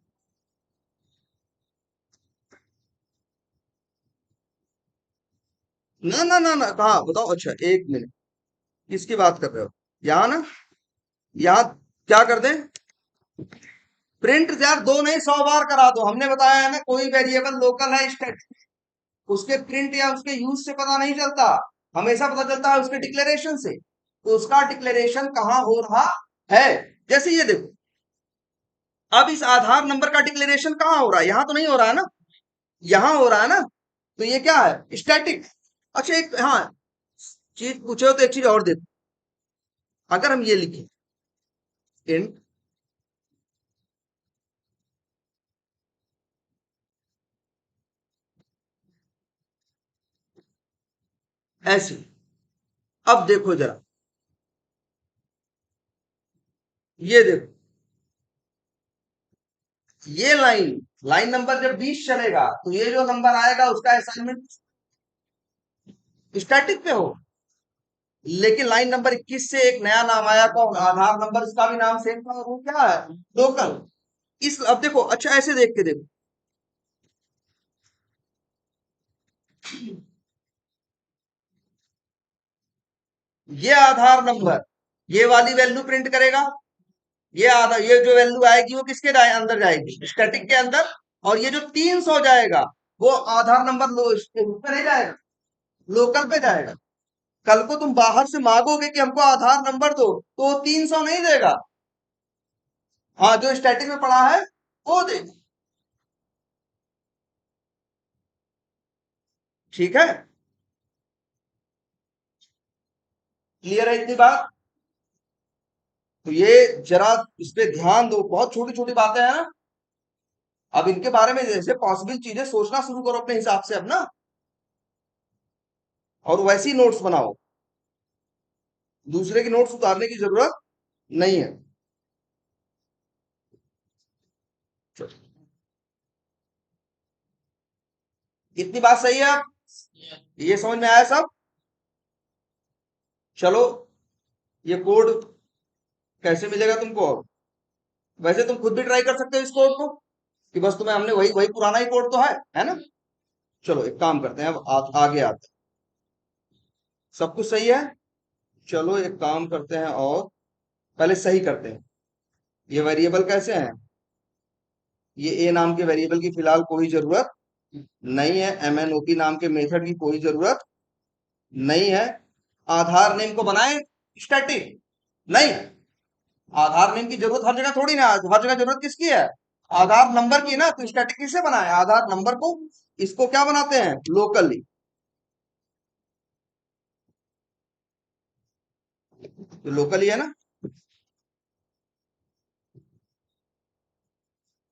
ना ना ना ना, कहा बताओ, अच्छा एक मिनट, किसकी बात कर रहे हो, यहाँ ना, यहाँ क्या कर दें, प्रिंट यार दो नहीं 100 बार करा दो, हमने बताया है ना, कोई वेरिएबल लोकल है स्टैटिक, उसके प्रिंट या उसके यूज से पता नहीं चलता, हमेशा पता चलता है उसके डिक्लेरेशन से। तो उसका डिक्लेरेशन कहाँ हो रहा है, जैसे ये देखो, अब इस आधार नंबर का डिक्लेरेशन कहाँ हो रहा है, यहां तो नहीं हो रहा है ना, यहां हो रहा है ना। तो ये क्या है, स्टैटिक। अच्छा एक, हाँ, चीज पूछे हो तो एक चीज और दे, अगर हम ये लिखें, इंट ऐसे, अब देखो जरा, ये देखो, ये लाइन, लाइन नंबर जब 20 चलेगा तो ये जो नंबर आएगा उसका असाइनमेंट स्टैटिक पे हो। लेकिन लाइन नंबर 21 से एक नया नाम आया, कौन, आधार नंबर, उसका भी नाम सेम था, और वो क्या है, लोकल। इस, अब देखो, अच्छा ऐसे देख के देखो, ये आधार नंबर ये वाली वैल्यू प्रिंट करेगा, ये आधा, ये जो वैल्यू आएगी वो किसके अंदर जाएगी, स्टैटिक के अंदर। और ये जो 300 जाएगा वो आधार नंबर लो उस पे नहीं जाएगा, लोकल पे जाएगा। कल को तुम बाहर से मांगोगे कि हमको आधार नंबर दो, तो वो 300 नहीं देगा, हाँ जो स्टैटिक में पड़ा है वो देगा, ठीक है। क्लियर है इतनी बात। तो ये जरा इस पे ध्यान दो, बहुत छोटी छोटी बातें हैं ना, अब इनके बारे में जैसे पॉसिबल चीजें सोचना शुरू करो अपने हिसाब से अब ना, और वैसी नोट्स बनाओ, दूसरे की नोट्स उतारने की जरूरत नहीं है। इतनी बात सही है? आप ये समझ में आया सब? चलो, ये कोड कैसे मिलेगा तुमको? वैसे तुम खुद भी ट्राई कर सकते हो इस कोड को, कि बस तुम्हें हमने वही वही पुराना ही कोड तो है ना? चलो एक काम करते हैं, अब आगे आते हैं। सब कुछ सही है? चलो एक काम करते हैं, और पहले सही करते हैं। ये वेरिएबल कैसे हैं? ये ए नाम के वेरिएबल की फिलहाल कोई जरूरत नहीं है। MNOP नाम के मेथड की कोई जरूरत नहीं है। आधार नेम को बनाए स्टैटिक? नहीं, आधार नेम की जरूरत हर जगह थोड़ी ना, हर जगह जरूरत किसकी है? आधार नंबर की ना, तो स्टैटिक किससे बनाए? आधार नंबर को। इसको क्या बनाते हैं? लोकली। तो लोकल ही है ना?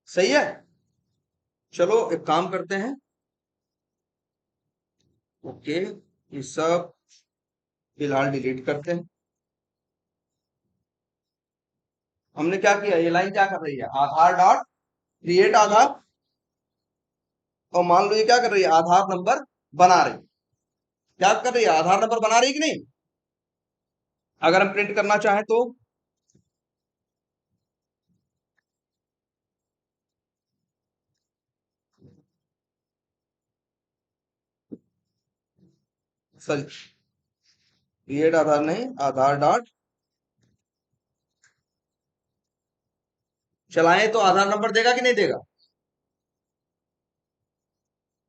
सही है। चलो एक काम करते हैं, ओके, ये सब फिलहाल डिलीट करते हैं। हमने क्या किया, ये लाइन क्या कर रही है? आधार डॉट क्रिएट आधार, और मान लो ये क्या कर रही है? आधार नंबर बना रही है। क्या कर रही है? आधार नंबर बना रही है कि नहीं? अगर हम प्रिंट करना चाहें तो सॉरी, क्रिएट आधार नहीं, आधार डॉट चलाएं तो आधार नंबर देगा कि नहीं देगा?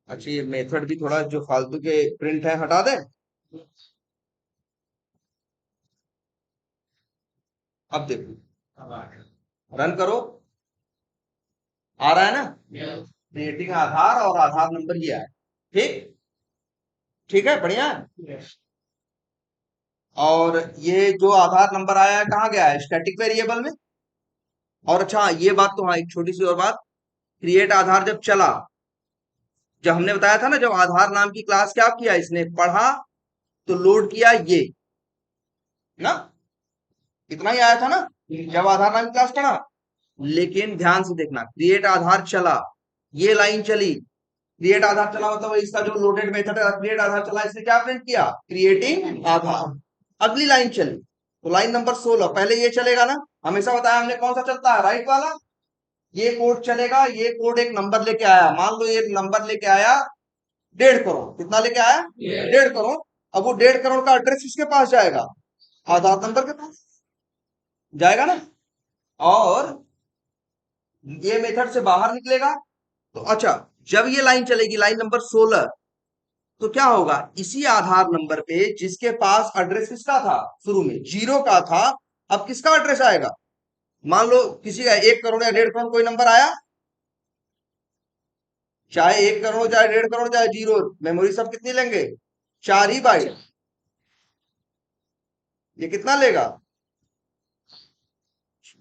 अच्छा, ये मेथड भी थोड़ा जो फालतू के प्रिंट है हटा दें। अब देखो, रन करो, आ रहा है ना? क्रिएटिंग आधार, और आधार नंबर ये है। ठीक, ठीक है, बढ़िया है। और ये जो आधार नंबर आया है कहाँ गया है? स्टैटिक वेरिएबल में। और अच्छा, ये बात तो हाँ, एक छोटी सी और बात, क्रिएट आधार जब चला, जब हमने बताया था ना, जब आधार नाम की क्लास क्या किया इसने? पढ़ा, तो लोड किया ये ना, इतना ही आया था ना, जब आधार नाम की क्लास पढ़ा। लेकिन ध्यान से देखना, क्रिएट आधार चला, ये लाइन चली, क्रिएट आधार चला मतलब इसका जो लोडेड मेथड है क्रिएट आधार चला, इसने क्या प्रिंट किया? क्रिएटिंग आधार। अगली लाइन चली, तो लाइन नंबर 16, पहले ये चलेगा ना, हमेशा बताया हमने कौन सा चलता है? राइट वाला। ये कोड चलेगा, ये कोड एक नंबर लेके आया, मान लो ये नंबर लेके आया 1.5 करोड़। कितना लेके आया? 1.5 करोड़। अब वो 1.5 करोड़ का एड्रेस किसके पास जाएगा? आधार नंबर के पास जाएगा ना। और ये मेथड से बाहर निकलेगा, तो अच्छा, जब ये लाइन चलेगी, लाइन नंबर 16, तो क्या होगा? इसी आधार नंबर पे जिसके पास एड्रेस किसका था? शुरू में 0 का था, अब किसका एड्रेस आएगा? मान लो किसी का 1 करोड़ या 1.5 करोड़ कोई नंबर आया, चाहे 1 करोड़, चाहे 1.5 करोड़, चाहे 0, मेमोरी सब कितनी लेंगे? 4 ही बाइट। ये कितना लेगा?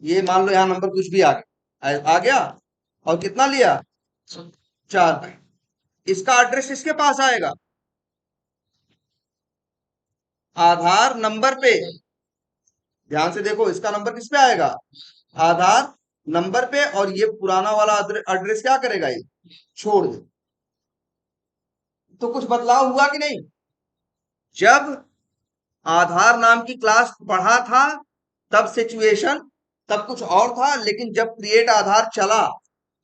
ये मान लो यहाँ नंबर कुछ भी आ गया, और कितना लिया? 4 बाइट। इसका एड्रेस किसके पास आएगा? आधार नंबर पे। ध्यान से देखो, इसका नंबर किस पे आएगा? आधार नंबर पे, और ये पुराना वाला एड्रेस क्या करेगा? ये छोड़ दे। तो कुछ बदलाव हुआ कि नहीं? जब आधार नाम की क्लास पढ़ा था तब सिचुएशन, तब कुछ और था, लेकिन जब क्रिएट आधार चला,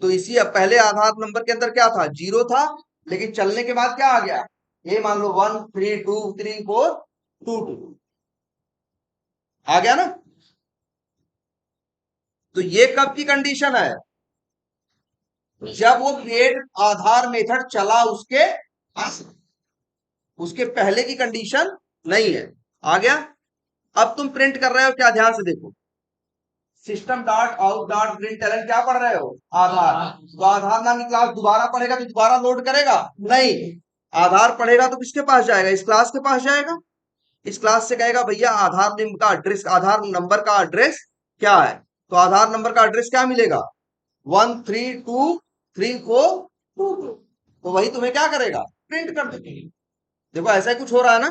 तो इसी पहले आधार नंबर के अंदर क्या था? 0 था, लेकिन चलने के बाद क्या आ गया? ये मान लो 1 3 2 3 4 2 2 आ गया ना। तो ये कब की कंडीशन है? जब वो क्रिएट आधार मेथड चला, उसके पहले की कंडीशन नहीं है। आ गया? अब तुम प्रिंट कर रहे हो क्या? ध्यान से देखो, system dot out dot print क्या पढ़ रहे हो? आधार। तो आधार नाम की क्लास दोबारा पढ़ेगा तो दोबारा लोड करेगा? नहीं, आधार पढ़ेगा तो किसके पास जाएगा? इस क्लास के पास जाएगा। इस क्लास से कहेगा भैया आधार नेम का एड्रेस, आधार नंबर का एड्रेस क्या है? तो आधार नंबर का एड्रेस क्या मिलेगा? 1 3 2 3 को 2 को, तो वही तुम्हें क्या करेगा, प्रिंट कर देगी। देखो ऐसा ही कुछ हो रहा है ना,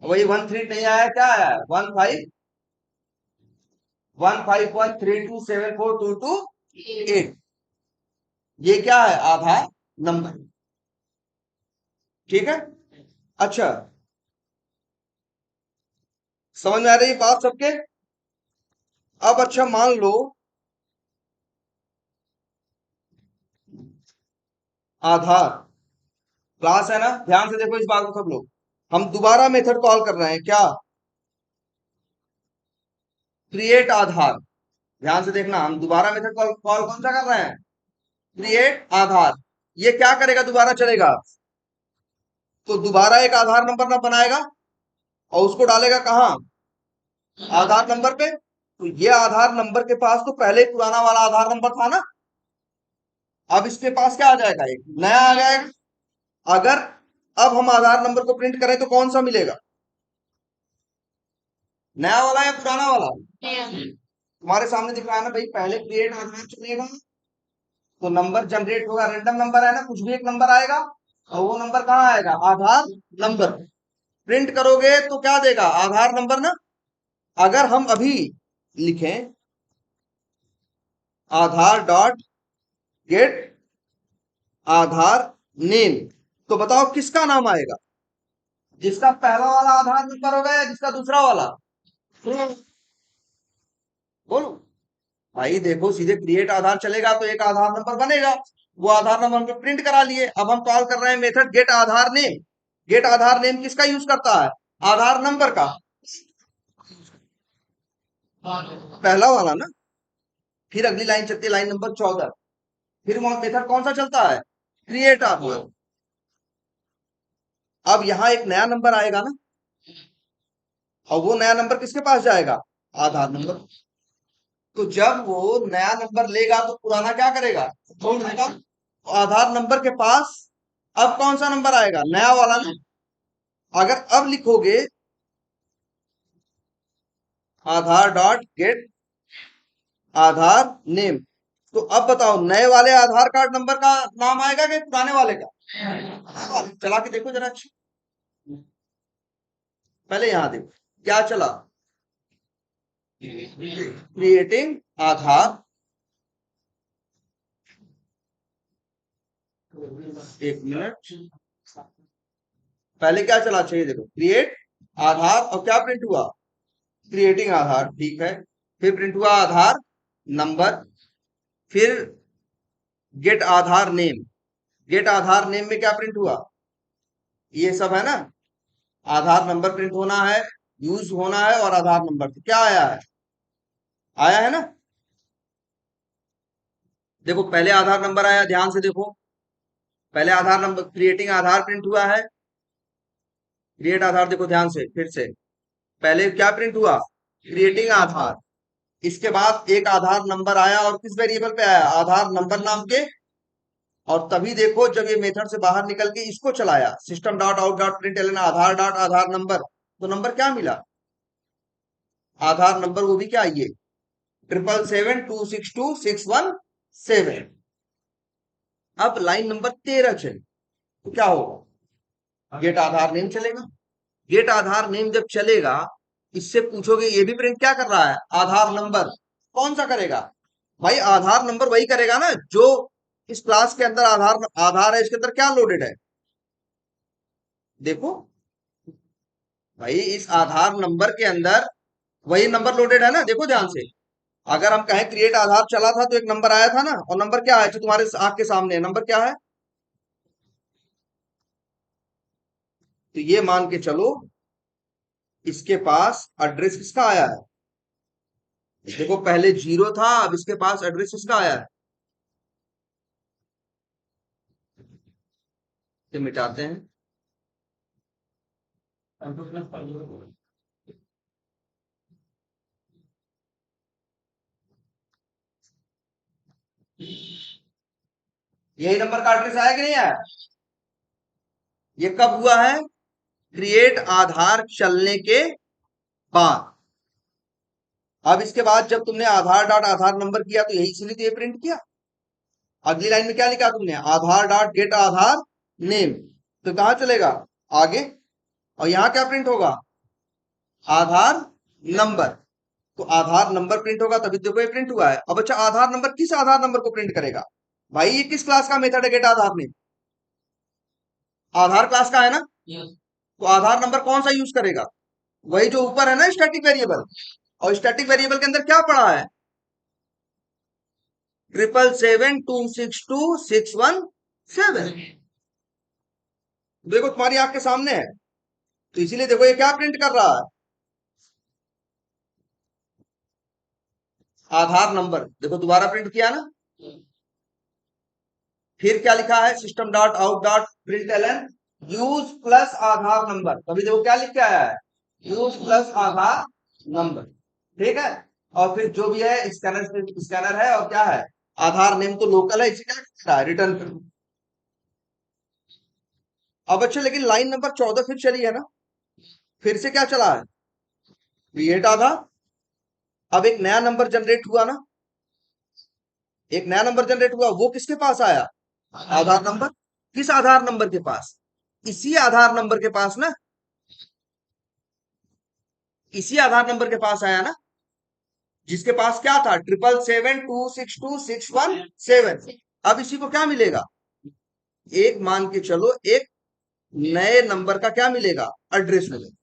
वही 13 नहीं आया, क्या आया, 15,131,32,74,228। ये क्या है, आधार नंबर। ठीक है, अच्छा समझ में आ रही है बात सबके। अब अच्छा मान लो आधार क्लास है ना, ध्यान से देखो इस बात को सब लोग, हम दोबारा मेथड कॉल कर रहे हैं, क्या, क्रिएट आधार। ध्यान से देखना, हम दोबारा मेथड कॉल कॉल कौन सा कर रहे हैं, क्रिएट आधार। ये क्या करेगा, दोबारा चलेगा, तो दोबारा एक आधार नंबर ना बनाएगा और उसको डालेगा कहाँ, आधार नंबर पे। तो ये आधार नंबर के पास तो पहले ही पुराना वाला आधार नंबर था ना, अब इसके पास क्या आ जाएगा, एक नया आ जाएगा। अगर अब हम आधार नंबर को प्रिंट करें तो कौन सा मिलेगा, नया वाला या पुराना वाला, तुम्हारे सामने दिख रहा है ना भाई, पहले क्रिएट आधार चुनेगा तो नंबर जनरेट होगा, रैंडम नंबर है ना, कुछ भी एक नंबर आएगा और वो नंबर कहाँ आएगा, आधार नंबर। प्रिंट करोगे तो क्या देगा, आधार नंबर ना। अगर हम अभी लिखें आधार डॉट गेट आधार नेम, तो बताओ किसका नाम आएगा, जिसका पहला वाला आधार नंबर होगा या जिसका दूसरा वाला, बोलो भाई। देखो सीधे क्रिएट आधार चलेगा तो एक आधार नंबर बनेगा, वो आधार नंबर हम प्रिंट करा लिए। अब हम कॉल कर रहे हैं मेथड गेट आधार नेम। गेट आधार नेम किसका यूज करता है, आधार नंबर का, पहला वाला ना। फिर अगली लाइन चलती है, लाइन नंबर 14, फिर वहां मेथड कौन सा चलता है, क्रिएट आधार। अब यहाँ एक नया नंबर आएगा ना, और वो नया नंबर किसके पास जाएगा, आधार नंबर। तो जब वो नया नंबर लेगा तो पुराना क्या करेगा, छोड़ देगा। तो आधार नंबर के पास अब कौन सा नंबर आएगा, नया वाला ना। अगर अब लिखोगे आधार डॉट गेट आधार नेम, तो अब बताओ नए वाले आधार कार्ड नंबर का नाम आएगा कि पुराने वाले का, चला के देखो जरा अच्छी, पहले यहां देखो क्या चला, क्रिएटिंग आधार, एक मिनट, पहले क्या चला चाहिए, देखो क्रिएट आधार और क्या प्रिंट हुआ, क्रिएटिंग आधार, ठीक है। फिर प्रिंट हुआ आधार नंबर, फिर गेट आधार नेम। गेट आधार नेम में क्या प्रिंट हुआ, ये सब है ना, आधार नंबर प्रिंट होना है, यूज होना है, और आधार नंबर तो क्या आया है, आया है ना। देखो पहले आधार नंबर आया, ध्यान से देखो, पहले आधार नंबर, क्रिएटिंग आधार प्रिंट हुआ है, क्रिएट आधार देखो ध्यान से फिर से, पहले क्या प्रिंट हुआ, क्रिएटिंग आधार। इसके बाद एक आधार नंबर आया और किस वेरिएबल पे आया, आधार नंबर नाम के। और तभी देखो जब ये मेथड से बाहर निकल के इसको चलाया, system dot out dot println Aadhaar dot Aadhaar number, तो नंबर क्या मिला, आधार नंबर, वो भी क्या, ये 777262617। अब लाइन नंबर 13 चली तो क्या होगा, गेट आधार नेम चलेगा। गेट आधार नेम जब चलेगा, इससे पूछोगे ये भी प्रिंट क्या कर रहा है, आधार नंबर, कौन सा करेगा, भाई आधार नंबर वही करेगा ना जो इस क्लास के अंदर आधार आधार है, इसके अंदर क्या लोडेड है, देखो भाई इस आधार नंबर के अंदर वही नंबर लोडेड है ना, देखो ध्यान से। अगर हम कहें क्रिएट आधार चला था तो एक नंबर आया था ना, और नंबर क्या है जो तुम्हारे आंख के सामने है, नंबर क्या है, तो ये मान के चलो इसके पास एड्रेस किसका आया है, देखो पहले 0 था, अब इसके पास एड्रेस किसका आया है, ये मिटाते हैं, यही नंबर का एड्रेस आया कि नहीं आया, ये कब हुआ है, क्रिएट आधार चलने के बाद। अब इसके बाद जब तुमने आधार डॉट आधार नंबर किया तो यही इसलिए तो ये प्रिंट किया। अगली लाइन में क्या लिखा तुमने, आधार डॉट गेट आधार नेम, तो कहां चलेगा आगे, और यहां क्या प्रिंट होगा, आधार नंबर। तो आधार नंबर प्रिंट होगा तभी देखो ये प्रिंट हुआ है। अब अच्छा आधार नंबर किस आधार नंबर को प्रिंट करेगा, भाई ये किस क्लास का मेथड है गेट आधार नेम, आधार क्लास का है ना। तो आधार नंबर कौन सा यूज करेगा, वही जो ऊपर है ना स्टैटिक वेरिएबल, और स्टैटिक वेरिएबल के अंदर क्या पड़ा है, 777262617। देखो तुम्हारी आंख के सामने है, तो इसीलिए देखो ये क्या प्रिंट कर रहा है, आधार नंबर। देखो दोबारा प्रिंट किया ना, फिर क्या लिखा है, system dot out dot println use plus Aadhaar number, तभी देखो क्या लिख के आया है, यूज प्लस आधार नंबर। ठीक है, और फिर जो भी है स्कैनर, स्कैनर है और क्या है, आधार नेम तो लोकल है, इसे क्या करता है रिटर्न कर। अब अच्छा लेकिन लाइन नंबर 14 फिर चली है ना, फिर से क्या चला है, क्रिएट आधार। अब एक नया नंबर जनरेट हुआ ना, एक नया नंबर जनरेट हुआ, वो किसके पास आया, आधार नंबर। किस आधार नंबर के पास, इसी आधार नंबर के पास ना, इसी आधार नंबर के पास आया ना, जिसके पास क्या था 777262617। अब इसी को क्या मिलेगा, एक मान के चलो एक नए नंबर का क्या मिलेगा, एड्रेस मिलेगा।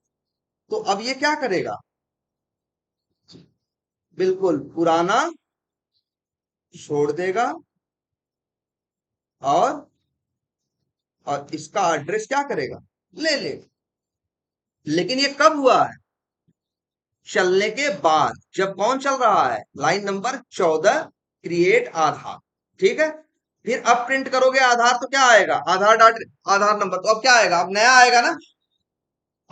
तो अब ये क्या करेगा, बिल्कुल पुराना छोड़ देगा, और इसका एड्रेस क्या करेगा, ले ले। लेकिन ये कब हुआ है, चलने के बाद, जब कौन चल रहा है, लाइन नंबर 14 क्रिएट आधार। ठीक है, फिर अब प्रिंट करोगे आधार तो क्या आएगा, आधार डॉट आधार नंबर, तो अब क्या आएगा, अब नया आएगा ना।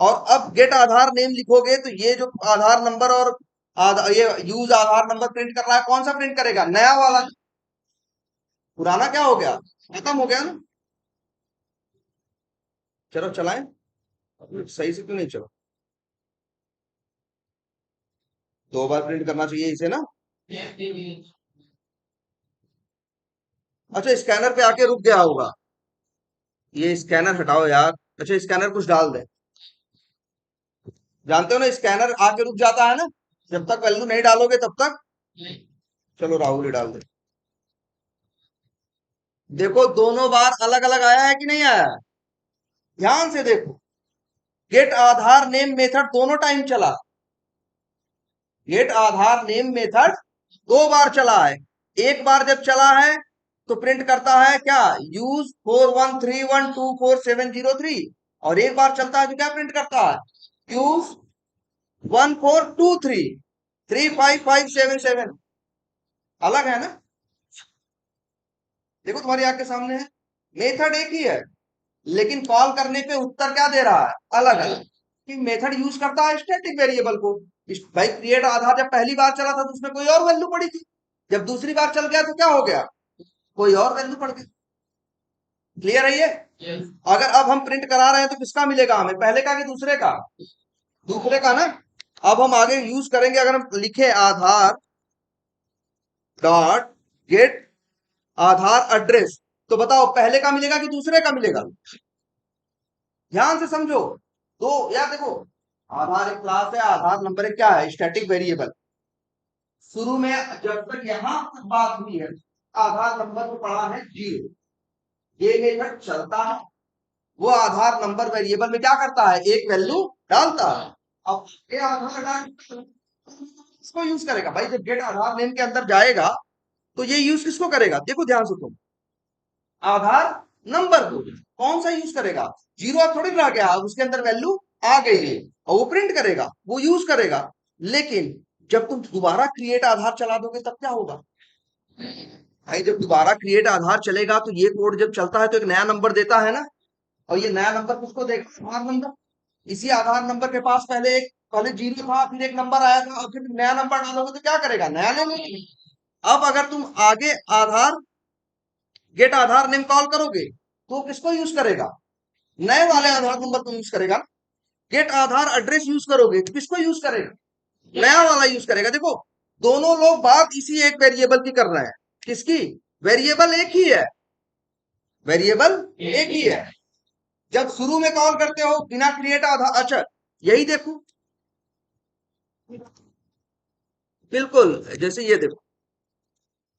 और अब गेट आधार नेम लिखोगे तो ये जो आधार नंबर और ये यूज आधार नंबर प्रिंट कर रहा है, कौन सा प्रिंट करेगा, नया वाला। पुराना क्या हो गया, खत्म हो गया ना। चलो चलाएं, सही से क्यों नहीं चलो, दो बार प्रिंट करना चाहिए इसे ना। अच्छा स्कैनर पे आके रुक गया होगा, ये स्कैनर हटाओ यार। अच्छा स्कैनर कुछ डाल दे, जानते हो ना स्कैनर आके रुक जाता है ना, जब तक वैल्यू नहीं डालोगे तब तक। चलो राहुल ही डाल दे। देखो दोनों बार अलग अलग आया है कि नहीं आया है? ध्यान से देखो, गेट आधार नेम मेथड दोनों टाइम चला, गेट आधार नेम मेथड दो बार चला है। एक बार जब चला है तो प्रिंट करता है क्या, यूज 41312470 और एक बार चलता है तो क्या प्रिंट करता है, यूज 1423 35577। अलग है ना, देखो तुम्हारी आंख के सामने है, मेथड एक ही है, लेकिन कॉल करने पे उत्तर क्या दे रहा है, अलग है। कि मेथड यूज करता है स्टैटिक वेरिएबल को। भाई क्रिएट आधार जब पहली बार चला था तो उसमें कोई और वैल्यू पड़ी थी, जब दूसरी बार चल गया तो क्या हो गया, कोई और वैल्यू पड़ गई। क्लियर है ये। अगर अब हम प्रिंट करा रहे हैं तो किसका मिलेगा हमें, पहले का कि दूसरे का, दूसरे का ना। अब हम आगे यूज करेंगे, अगर हम लिखे आधार डॉट गेट आधार एड्रेस, तो बताओ पहले का मिलेगा कि दूसरे का मिलेगा, ध्यान से समझो। तो यार देखो, आधार एक क्लास है, आधार नंबर एक क्या है, स्टैटिक वेरिएबल। शुरू में जब तक यहां तक बात हुई है, आधार नंबर को पढ़ा है 0, ये मेथड चलता है, वो आधार नंबर वेरिएबल में क्या करता है, एक वैल्यू डालता है। अब ये आधार डाल इसको यूज करेगा, भाई जब गेट आधार नेम के अंदर जाएगा तो ये यूज किसको करेगा, देखो ध्यान से तुम, आधार नंबर को। कौन सा यूज करेगा, जीरो अब थोड़ी रह गया, अब उसके अंदर वैल्यू आ गई है और वो प्रिंट करेगा, वो यूज करेगा। लेकिन जब तुम दोबारा क्रिएट आधार चला दोगे तब क्या होगा, भाई जब दोबारा क्रिएट आधार चलेगा तो ये कोड जब चलता है तो एक नया नंबर देता है ना, और ये नया नंबर किसको देगा, आधार नंबर। इसी आधार नंबर के पास पहले एक, पहले जीरो था, फिर एक नंबर आया था, और फिर नया नंबर डालोगे तो क्या करेगा, नया ले लेगा। अब अगर तुम आगे आधार गेट आधार नेम कॉल करोगे तो किसको यूज करेगा, नए वाले आधार नंबर को यूज करेगा। गेट आधार एड्रेस यूज करोगे तो किसको यूज करेगा, नया वाला यूज करेगा। देखो दोनों लोग बात इसी एक वेरिएबल की कर रहे हैं। किसकी? वेरिएबल एक ही है, वेरिएबल एक ही है। जब शुरू में कॉल करते हो बिना क्रिएट आधार, अच्छा यही देखो, बिल्कुल जैसे ये देखो,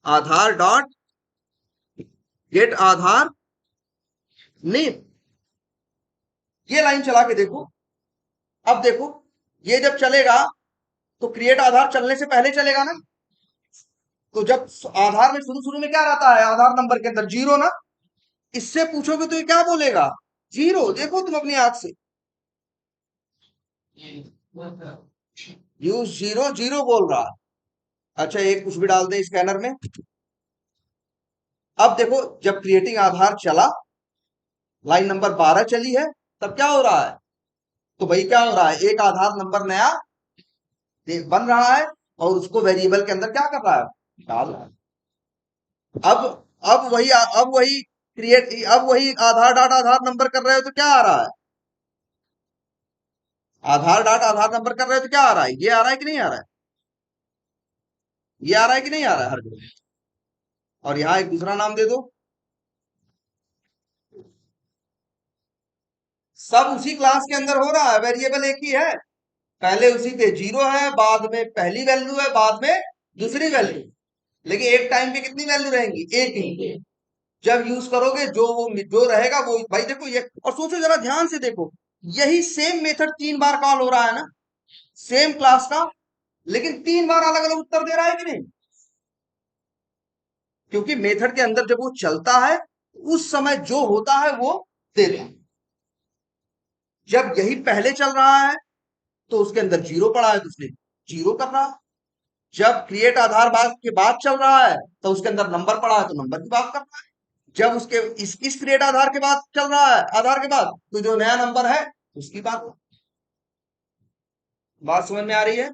आधार डॉट गेट आधार नेम, ये लाइन चला के देखो। अब देखो ये जब चलेगा तो क्रिएट आधार चलने से पहले चलेगा ना। तो जब आधार में शुरू शुरू में क्या रहता है, आधार नंबर के अंदर जीरो ना। इससे पूछोगे तो ये क्या बोलेगा? जीरो। देखो तुम अपनी आंख से, यूज जीरो, जीरो बोल रहा है। अच्छा एक कुछ भी डाल दे स्कैनर में। अब देखो जब क्रिएटिंग आधार चला, लाइन नंबर 12 चली है, तब क्या हो रहा है? तो भाई क्या हो रहा है, एक आधार नंबर नया बन रहा है और उसको वेरिएबल के अंदर क्या कर रहा है, डाल रहा है। अब अब वही क्रिएट, अब वही आधार डॉट आधार नंबर कर रहे हो तो क्या आ रहा है, आधार डॉट आधार नंबर कर रहे हो तो क्या आ रहा है, ये आ रहा है कि नहीं आ रहा है, ये आ रहा है कि नहीं आ रहा है हर जगह। और यहाँ एक दूसरा नाम दे दो, सब उसी क्लास के अंदर हो रहा है, वेरिएबल एक ही है। पहले उसी पे जीरो है, बाद में पहली वैल्यू है, बाद में दूसरी वैल्यू। लेकिन एक टाइम पे कितनी वैल्यू रहेंगी, एक ही। जब यूज करोगे जो वो जो रहेगा वो, भाई देखो ये, और सोचो जरा ध्यान से देखो, यही सेम मेथड 3 बार कॉल हो रहा है ना, सेम क्लास का, लेकिन 3 बार अलग अलग उत्तर दे रहा है कि नहीं? क्योंकि मेथड के अंदर जब वो चलता है उस समय जो होता है वो देता है। जब यही पहले चल रहा है तो उसके अंदर जीरो पड़ा है तो उसने जीरो कर रहा है। जब क्रिएट आधार बात के बाद चल रहा है तो उसके अंदर नंबर पड़ा है तो नंबर की बात कर रहा है। जब उसके इस क्रिएट आधार के बाद चल रहा है, आधार के बाद तो जो नया नंबर है उसकी बात समझ में आ रही है?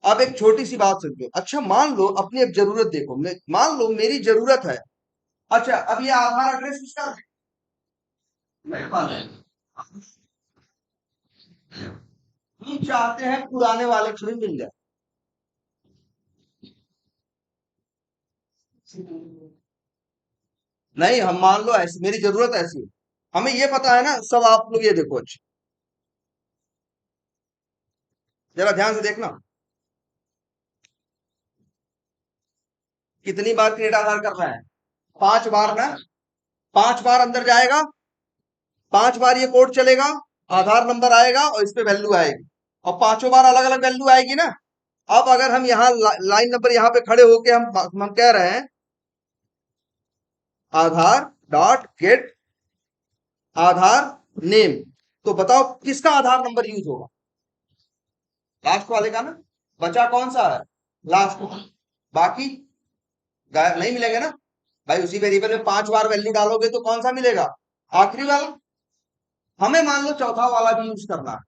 अब एक छोटी सी बात समझो, अच्छा मान लो अपनी अब जरूरत देखो, मान लो मेरी जरूरत है, अच्छा अब ये आधार एड्रेस किसका है? मेरे पास है। हम चाहते हैं पुराने वाले को भी मिल जाए। नहीं हम मान लो ऐसी मेरी जरूरत ऐसी है, हमें ये पता है ना सब, आप लोग ये देखो, अच्छा जरा ध्यान से देखना, कितनी बार क्रिएट आधार कर रहा है, 5 बार ना। 5 बार अंदर जाएगा, 5 बार ये कोड चलेगा, आधार नंबर आएगा और इस पे वैल्यू आएगी, और पांचों बार अलग अलग वैल्यू आएगी ना। अब अगर हम यहाँ लाइन नंबर यहाँ पे खड़े होके हम कह रहे हैं आधार डॉट गेट आधार नेम, तो बताओ किसका आधार नंबर यूज होगा, लास्ट वाले का ना। बचा कौन सा है, लास्ट, बाकी गायब नहीं मिलेंगे ना। भाई उसी वेरिएबल में 5 बार वैल्यू डालोगे तो कौन सा मिलेगा, आखिरी वाला। हमें मान लो चौथा वाला भी यूज करना है,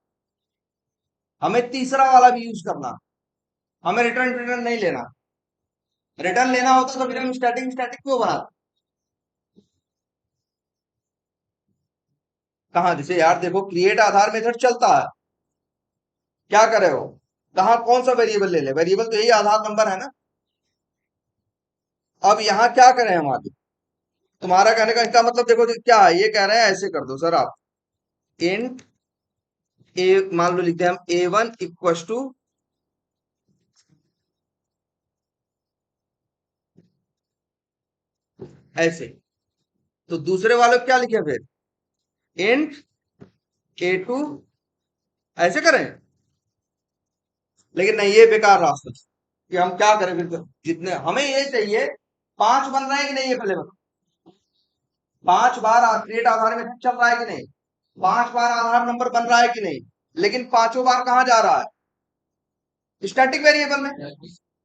हमें तीसरा वाला भी यूज करना है, हमें रिटर्न रिटर्न नहीं लेना। रिटर्न लेना होता तो फिर हम स्टैटिक स्टैटिक क्यों बनाते, कहाँ जैसे यार देखो क्रिएट आधार मेथड चलता है, क्या करे हो, कहाँ कौन सा वेरिएबल ले ले, वेरिएबल तो यही आधार नंबर है ना। अब यहाँ क्या करें हम आगे, तुम्हारा कहने का इसका मतलब देखो क्या है, ये कह रहे हैं ऐसे कर दो सर आप, इंट ए मान लो लिखते हैं हम A1 इक्वल टू ऐसे, तो दूसरे वाले को क्या लिखे फिर, इंट A2 ऐसे करें। लेकिन नहीं ये बेकार रास्ता, कि हम क्या करें फिर, जितने हमें ये चाहिए, 5 बन रहे हैं कि नहीं ये पहले बताओ, 5 बार क्रिएट आधार में चल रहा है कि नहीं, 5 बार आधार नंबर बन रहा है कि नहीं, लेकिन पांचों बार कहाँ जा रहा है, स्टैटिक वेरिएबल में।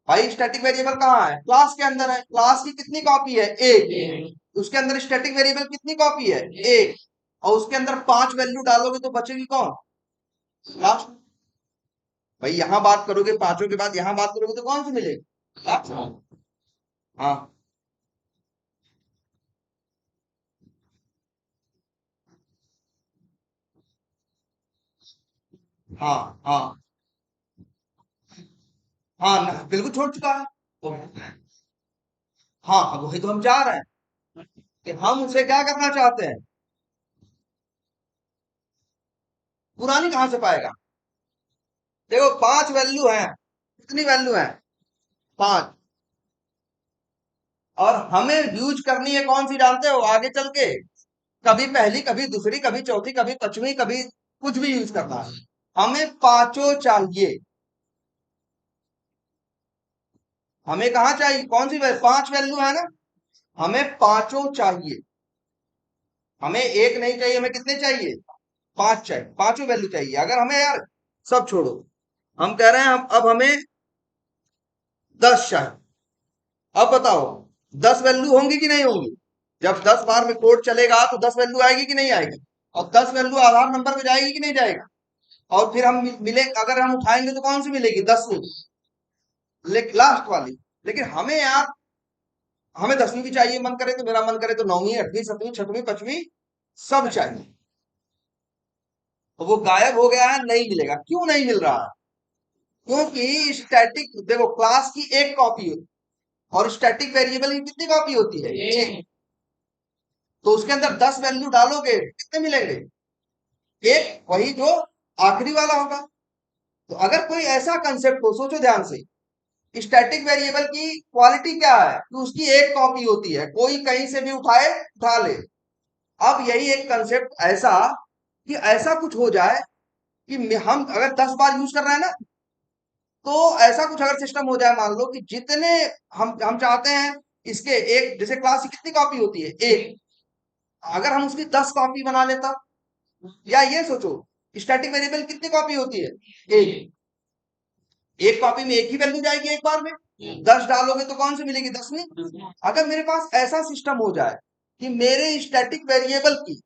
भाई स्टैटिक वेरिएबल कहाँ है, क्लास के अंदर है, क्लास की कितनी कॉपी है, एक, उसके अंदर स्टैटिक वेरिएबल कितनी कॉपी है, एक, और उसके अंदर 5 वैल्यू डालोगे तो बचेगी कौन, लास्ट। भाई यहाँ बात करोगे पांचों के बाद यहाँ बात करोगे तो कौन सी मिलेगी, लास्ट। हाँ हाँ हाँ हाँ बिल्कुल छोड़ चुका है। हाँ अब वही तो हम चाह रहे हैं कि हम उसे क्या करना चाहते हैं। पुरानी कहाँ से पाएगा। देखो 5 वैल्यू है, कितनी वैल्यू है, 5। और हमें यूज करनी है कौन सी जानते हो आगे चल के, कभी पहली कभी दूसरी कभी चौथी कभी पांचवी कभी कुछ भी यूज करना है। हमें पांचों चाहिए। हमें कहाँ चाहिए, कौन सी 5 वैल्यू है ना, हमें पांचों चाहिए। हमें एक नहीं चाहिए, हमें कितने चाहिए, 5 चाहिए, पांचों वैल्यू चाहिए। अगर हमें यार सब छोड़ो, हम कह रहे हैं हम अब हमें 10 चाहिए। अब बताओ 10 वैल्यू होंगी कि नहीं होंगी। जब 10 बार में कोड चलेगा तो 10 वैल्यू आएगी कि नहीं आएगी। और 10 वैल्यू आधार नंबर में जाएगी कि नहीं जाएगा। और फिर हम मिले, अगर हम उठाएंगे तो कौन सी मिलेगी, 10वीं, लास्ट वाली। लेकिन हमें यार, हमें 10वीं भी चाहिए, मन करे तो, मेरा मन करे तो 9वीं 8वीं 7वीं 6वीं 5वीं सब चाहिए। तो वो गायब हो गया है, नहीं मिलेगा। क्यों नहीं मिल रहा है, क्योंकि स्टैटिक, देखो क्लास की एक कॉपी होती है और स्टैटिक वेरिएबल की कितनी कॉपी होती है, एक। तो उसके अंदर 10 वैल्यू डालोगे कितने मिलेंगे, एक, वही जो आखिरी वाला होगा। तो अगर कोई ऐसा कंसेप्ट हो, सोचो ध्यान से, स्टैटिक वेरिएबल की क्वालिटी क्या है कि उसकी एक कॉपी होती है, कोई कहीं से भी उठाए उठा ले। अब यही एक कंसेप्ट ऐसा कि ऐसा कुछ हो जाए कि हम अगर 10 बार यूज कर रहे हैं ना, तो ऐसा कुछ अगर सिस्टम हो जाए, मान लो कि जितने हम चाहते हैं इसके, एक जैसे क्लास की कितनी कॉपी होती है, एक, अगर हम उसकी 10 कॉपी बना लेता। या ये सोचो, स्टैटिक वेरिएबल कितनी कॉपी होती है, एक। एक कॉपी में एक ही वैल्यू जाएगी एक बार में, 10 डालोगे तो कौन सी मिलेगी, 10वीं। अगर मेरे पास ऐसा सिस्टम हो जाए कि मेरे स्टैटिक वेरिएबल की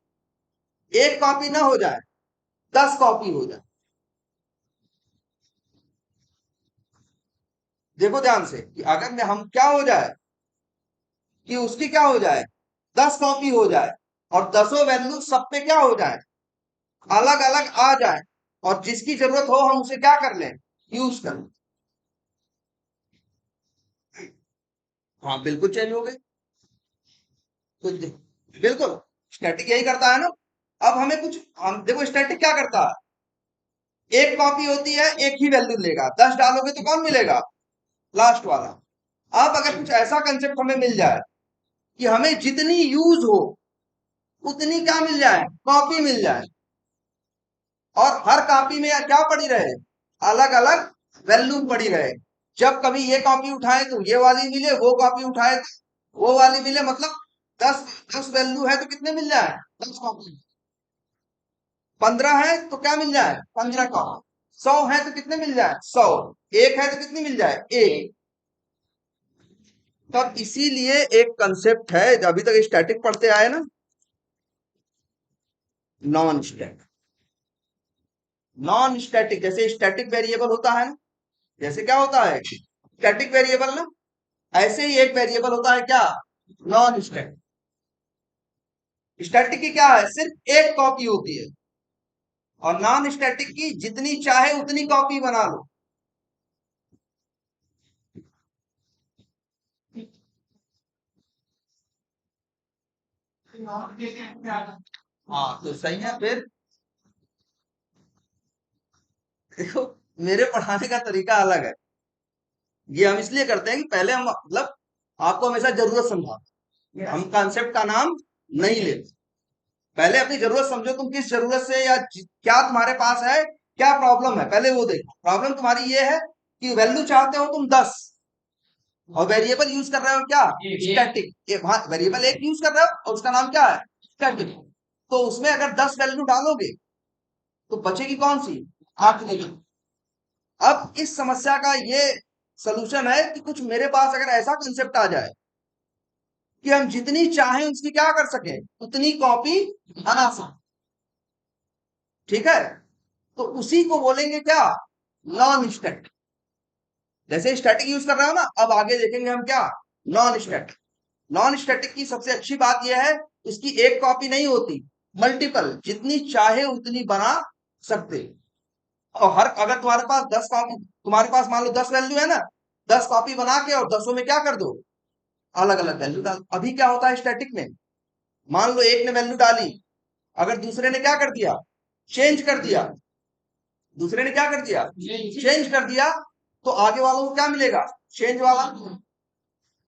एक कॉपी ना हो जाए, 10 कॉपी हो जाए। देखो ध्यान से कि अगर मैं हम क्या हो जाए कि उसकी क्या हो जाए, 10 कॉपी हो जाए, और दसों वैल्यू सब पे क्या हो जाए, अलग अलग आ जाए, और जिसकी जरूरत हो हम उसे क्या कर लें, यूज कर लें। हाँ बिल्कुल चेंज हो गए। तो बिल्कुल स्टैटिक यही करता है ना। अब हमें कुछ, हम देखो स्टैटिक क्या करता है, एक कॉपी होती है, एक ही वैल्यू लेगा, 10 डालोगे तो कौन मिलेगा, लास्ट वाला। अब अगर कुछ ऐसा कंसेप्ट हमें मिल जाए कि हमें जितनी यूज हो उतनी क्या मिल जाए, कॉपी मिल जाए, और हर कॉपी में क्या पड़ी रहे, अलग अलग वैल्यू पड़ी रहे। जब कभी ये कॉपी उठाए तो ये वाली मिले, वो कॉपी उठाए तो वो वाली मिले, मतलब 10, 10 वैल्यू है तो कितने मिल जाए, 10 कॉपी। 15 है तो क्या मिल जाए, 15 कॉपी। 100 है तो कितने मिल जाए, 100। एक है तो कितनी मिल जाए, एक। तो इसीलिए एक कंसेप्ट है, अभी तक स्टैटिक पढ़ते आए ना, नॉन स्टैटिक। नॉन स्टैटिक जैसे स्टैटिक वेरिएबल होता है ना, जैसे क्या होता है स्टैटिक वेरिएबल ना, ऐसे ही एक वेरिएबल होता है क्या, नॉन स्टैटिक। स्टैटिक की क्या है, सिर्फ एक कॉपी होती है, और नॉन स्टैटिक की जितनी चाहे उतनी कॉपी बना लो। हाँ तो सही है फिर। देखो मेरे पढ़ाने का तरीका अलग है। ये हम इसलिए करते हैं कि पहले हम मतलब आपको हमेशा जरूरत समझा, हम कॉन्सेप्ट का नाम नहीं लेते। पहले अपनी जरूरत समझो, तुम किस जरूरत से, या क्या तुम्हारे पास है, क्या प्रॉब्लम है, पहले वो देखो। प्रॉब्लम तुम्हारी ये है कि वैल्यू चाहते हो तुम 10, और वेरिएबल यूज कर रहे हो क्या, स्टैटिक। वेरिएबल एक यूज कर रहे हो और उसका नाम क्या है, स्टैटिक। तो उसमें अगर 10 वैल्यू डालोगे तो बचेगी कौन सी, आखिरी। अब इस समस्या का ये सलूशन है कि कुछ मेरे पास अगर ऐसा कंसेप्ट आ जाए कि हम जितनी चाहें उसकी क्या कर सके, उतनी कॉपी बना सके। ठीक है, तो उसी को बोलेंगे क्या, नॉन स्टैटिक। जैसे स्टैटिक यूज कर रहे हो ना, अब आगे देखेंगे हम क्या, नॉन स्टैटिक। नॉन स्टैटिक की सबसे अच्छी बात यह है, इसकी एक कॉपी नहीं होती, मल्टीपल, जितनी चाहे उतनी बना सकते। और हर अगर तुम्हारे पास 10 कॉपी, तुम्हारे पास मान लो 10 वैल्यू है ना, 10 कॉपी बना के और 10 में क्या कर दो, अलग अलग वैल्यू डाल। अभी क्या होता है स्टैटिक में, मान लो एक ने वैल्यू डाली, अगर दूसरे ने क्या कर दिया, चेंज कर दिया, दूसरे ने क्या कर दिया, चेंज कर दिया, तो आगे वालों को क्या मिलेगा, चेंज वाला।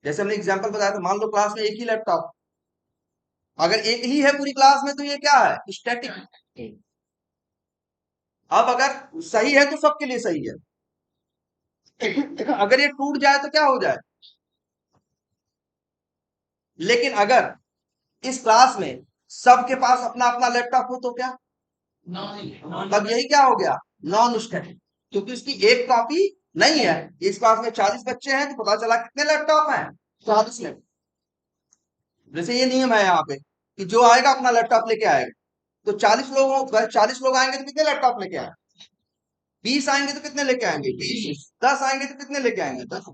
जैसे हमने एग्जांपल बताया था, मान लो क्लास में एक ही लैपटॉप, अगर एक ही है पूरी क्लास में तो ये क्या है, स्टैटिक। अब अगर सही है तो सबके लिए सही है, अगर ये टूट जाए तो क्या हो जाए। लेकिन अगर इस क्लास में सबके पास अपना अपना लैपटॉप हो तो क्या, तब यही क्या हो गया, नॉन स्टैटिक, क्योंकि उसकी एक कॉपी नहीं है। इस क्लास में 40 बच्चे हैं तो पता चला कितने लैपटॉप हैं, 40 लैपटॉप। जैसे ये नियम है यहाँ पे कि जो आएगा अपना लैपटॉप लेके आएगा, तो 40 लोग आएंगे तो कितने लैपटॉप लेके आएंगे, 20 आएंगे तो कितने लेके आएंगे, 20, 10 आएंगे तो कितने लेके आएंगे, 10,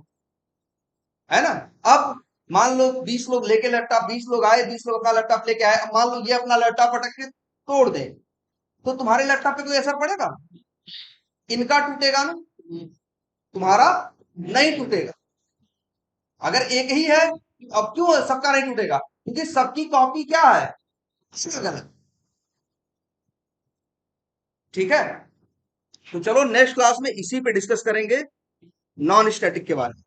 है ना। अब मान लो 20 लोग लेके लैपटॉप, 20 लोग आए, 20 लोग अपना लैपटॉप लेके आए, अब मान लो ये अपना लैपटॉप पटक के तोड़ दे, तो तुम्हारे लैपटॉप पे कोई असर पड़ेगा, इनका टूटेगा ना, तुम्हारा नहीं टूटेगा। अगर एक ही है, अब क्यों सबका नहीं टूटेगा, क्योंकि सबकी कॉपी क्या है, अलग अलग। ठीक है, तो चलो नेक्स्ट क्लास में इसी पे डिस्कस करेंगे, नॉन स्टैटिक के बारे में।